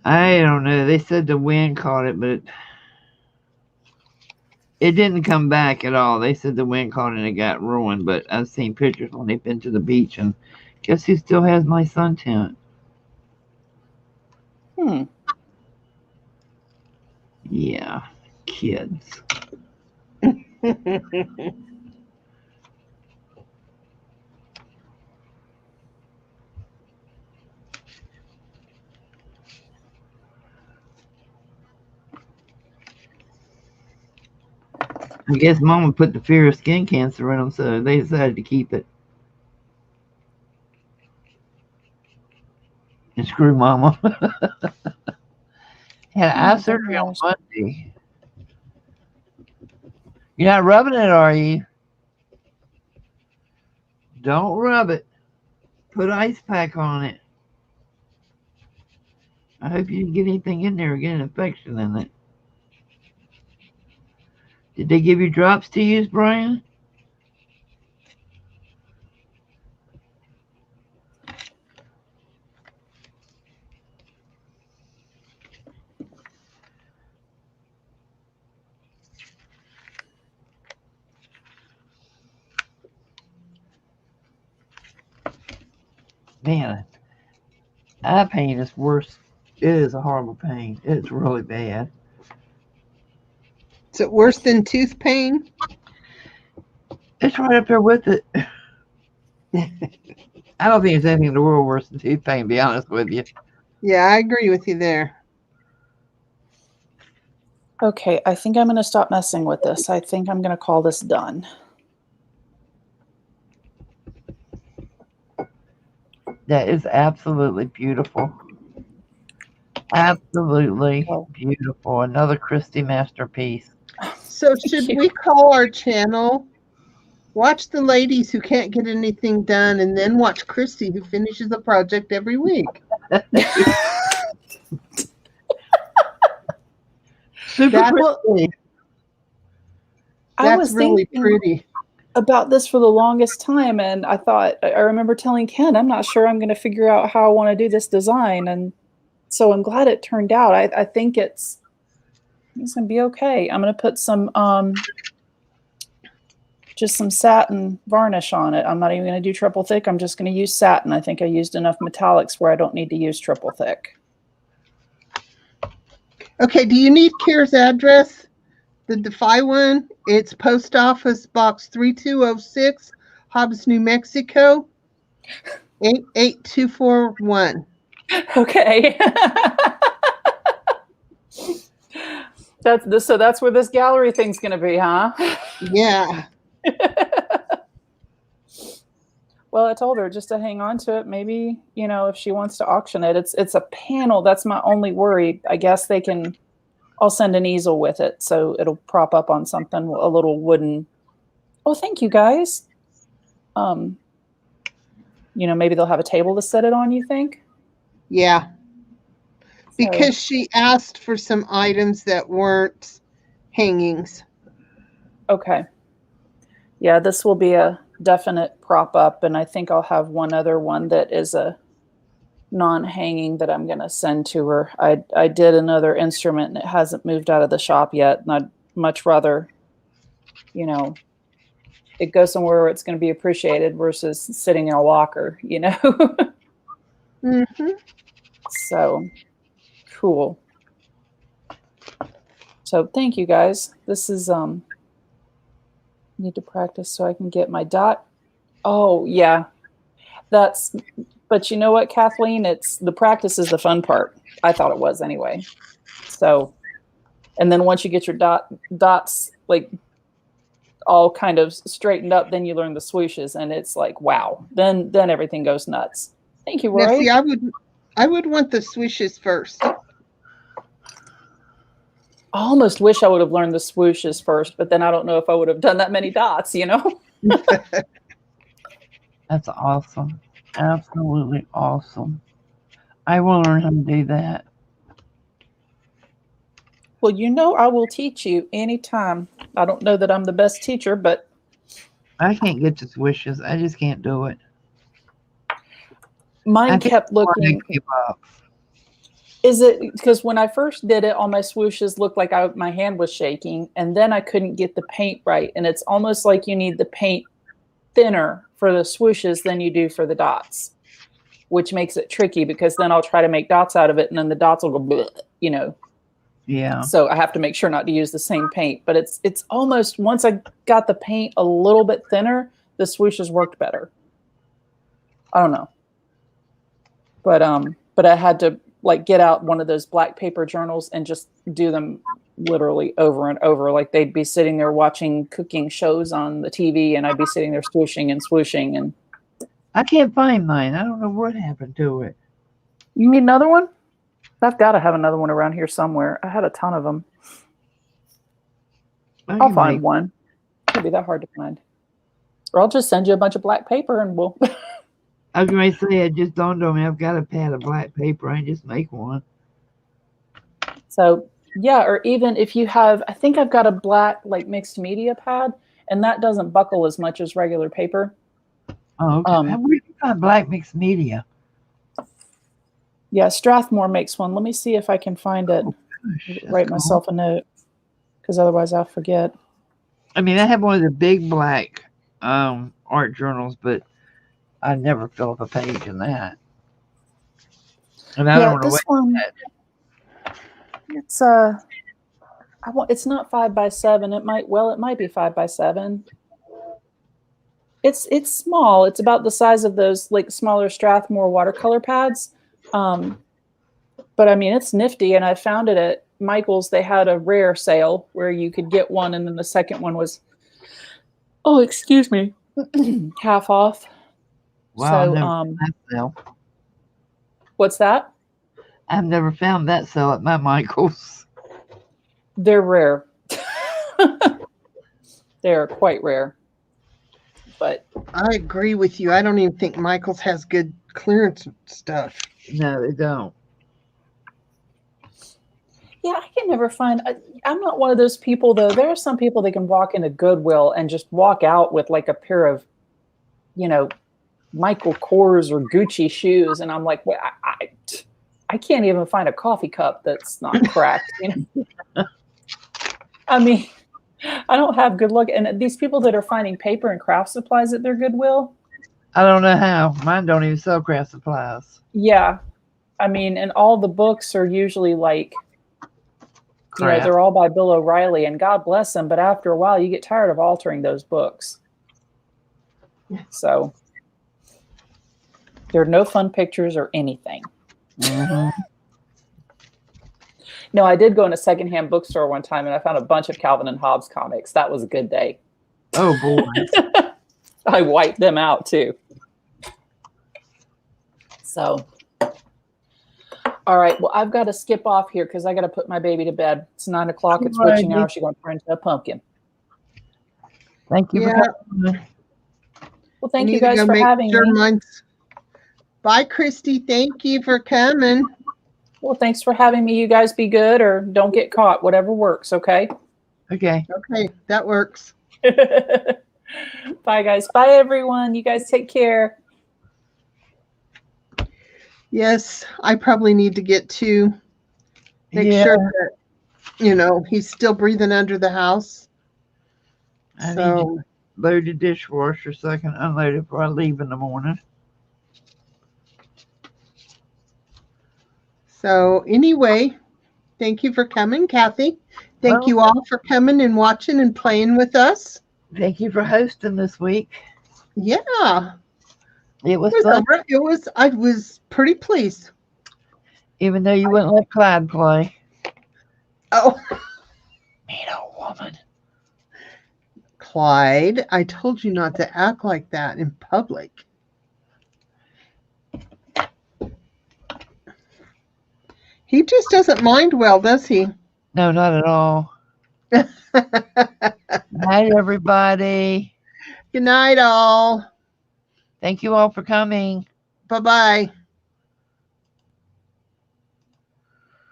I don't know. They said the wind caught it, but it didn't come back at all. They said the wind caught it and it got ruined. But I've seen pictures when they've been to the beach, and guess who still has my sun tent? Hmm. Yeah, kids. I guess Mama put the fear of skin cancer in them, so they decided to keep it. And screw Mama. Had eye surgery on Monday. You're not rubbing it, are you? Don't rub it. Put ice pack on it. I hope you didn't get anything in there or get an infection in it. Did they give you drops to use, Brian? Man, eye pain is worse. It is a horrible pain. It's really bad. Is it worse than tooth pain? It's right up there with it. I don't think there's anything in the world worse than tooth pain, to be honest with you. Yeah, I agree with you there. Okay, I think I'm going to stop messing with this. I think I'm going to call this done. That is absolutely beautiful. Absolutely beautiful. Another Kristie masterpiece. So should we call our channel Watch the Ladies Who Can't Get Anything Done and then watch Kristie who finishes a project every week? Super Kristie. That's really pretty. About this for the longest time, and I remember telling Ken, I'm not sure I'm going to figure out how I want to do this design, and so I'm glad it turned out. I think it's going to be okay. I'm going to put some just some satin varnish on it. I'm not even going to do triple thick. I'm just going to use satin. I think I used enough metallics where I don't need to use triple thick. Okay, do you need Kira's address? The Defy one? It's Post Office Box 3206, Hobbs, New Mexico, 88241. Okay. So that's where this gallery thing's going to be, huh? Yeah. Well, I told her just to hang on to it. Maybe, if she wants to auction it, it's a panel. That's my only worry. I guess I'll send an easel with it. So it'll prop up on something, a little wooden. Oh, thank you guys. Maybe they'll have a table to set it on, you think? Yeah. because she asked for some items that weren't hangings. Okay. Yeah, this will be a definite prop up, and I think I'll have one other one that is a non-hanging that I'm going to send to her. I did another instrument and it hasn't moved out of the shop yet, and I'd much rather, it goes somewhere where it's going to be appreciated versus sitting in a locker, Mm-hmm. So cool. So thank you guys. This is need to practice so I can get my dot. Oh yeah, but you know what, Kathleen? It's the practice is the fun part. I thought it was anyway. So, and then once you get your dots like all kind of straightened up, then you learn the swooshes, and it's like wow. Then everything goes nuts. Thank you, Roy. Now, see, I would want the swooshes first. I almost wish I would have learned the swooshes first, but then I don't know if I would have done that many dots, That's awesome. Absolutely awesome. I will learn how to do that. Well, I will teach you anytime. I don't know that I'm the best teacher, but I can't get to swishes. I just can't do it. mine kept looking. Give up. Is it because when I first did it, all my swooshes looked like my hand was shaking, and then I couldn't get the paint right. And it's almost like you need the paint thinner for the swooshes than you do for the dots, which makes it tricky because then I'll try to make dots out of it, and then the dots will go, bleh, Yeah. So I have to make sure not to use the same paint. But it's almost, once I got the paint a little bit thinner, the swooshes worked better. I don't know. But I had to get out one of those black paper journals and just do them literally over and over. Like they'd be sitting there watching cooking shows on the TV, and I'd be sitting there swooshing and swooshing. And I can't find mine. I don't know what happened to it. you need another one? I've got to have another one around here somewhere. I had a ton of them. I'll find one. It can't be that hard to find. Or I'll just send you a bunch of black paper and we'll... I was going to say, it just dawned on me, I've got a pad of black paper. I just make one. So, yeah, or even if you have, I think I've got a black, mixed media pad, and that doesn't buckle as much as regular paper. Oh, okay. Where do you find black mixed media? Yeah, Strathmore makes one. Let me see if I can find it. Write myself a note, because otherwise I'll forget. I mean, I have one of the big black art journals, but I never fill up a page in that. And I don't know this one. It's it's not 5x7. It might be 5x7. It's small. It's about the size of those smaller Strathmore watercolor pads. But I mean, it's nifty, and I found it at Michael's. They had a rare sale where you could get one, and then the second one was, half off. Wow. So, what's that? I've never found that sale at my Michael's. They're rare. They're quite rare. But I agree with you. I don't even think Michael's has good clearance stuff. No, they don't. yeah, I can never find. I'm not one of those people, though. There are some people that can walk into Goodwill and just walk out with a pair of, Michael Kors or Gucci shoes, and I'm like, well, I can't even find a coffee cup that's not cracked. I mean, I don't have good luck. And these people that are finding paper and craft supplies at their Goodwill, I don't know how. Mine don't even sell craft supplies. yeah, I mean, and all the books are usually they're all by Bill O'Reilly, and God bless them. But after a while, you get tired of altering those books. So there are no fun pictures or anything. Mm-hmm. No, I did go in a secondhand bookstore one time, and I found a bunch of Calvin and Hobbes comics. That was a good day. Oh, boy. I wiped them out, too. So, all right. Well, I've got to skip off here because I got to put my baby to bed. It's 9 o'clock. It's witching hour. She's going to turn into a pumpkin. Thank you for coming. Well, thank you guys for having me. Bye, Kristie. Thank you for coming. Well, thanks for having me. You guys be good or don't get caught. Whatever works, okay? Okay. Okay, that works. Bye, guys. Bye, everyone. You guys take care. Yes, I probably need to get to make sure that, he's still breathing under the house. I need So, to load the dishwasher so I can unload it before I leave in the morning. anyway, thank you for coming, Kathie. Thank Well, you all for coming and watching and playing with us. thank you for hosting this week. Yeah, It was it was fun, I was pretty pleased. even though you wouldn't let Clyde play. Oh, Mean old woman. Clyde, I told you not to act like that in public. He just doesn't mind well, does he? No, not at all. Night, everybody. Good night, all. Thank you all for coming. Bye-bye.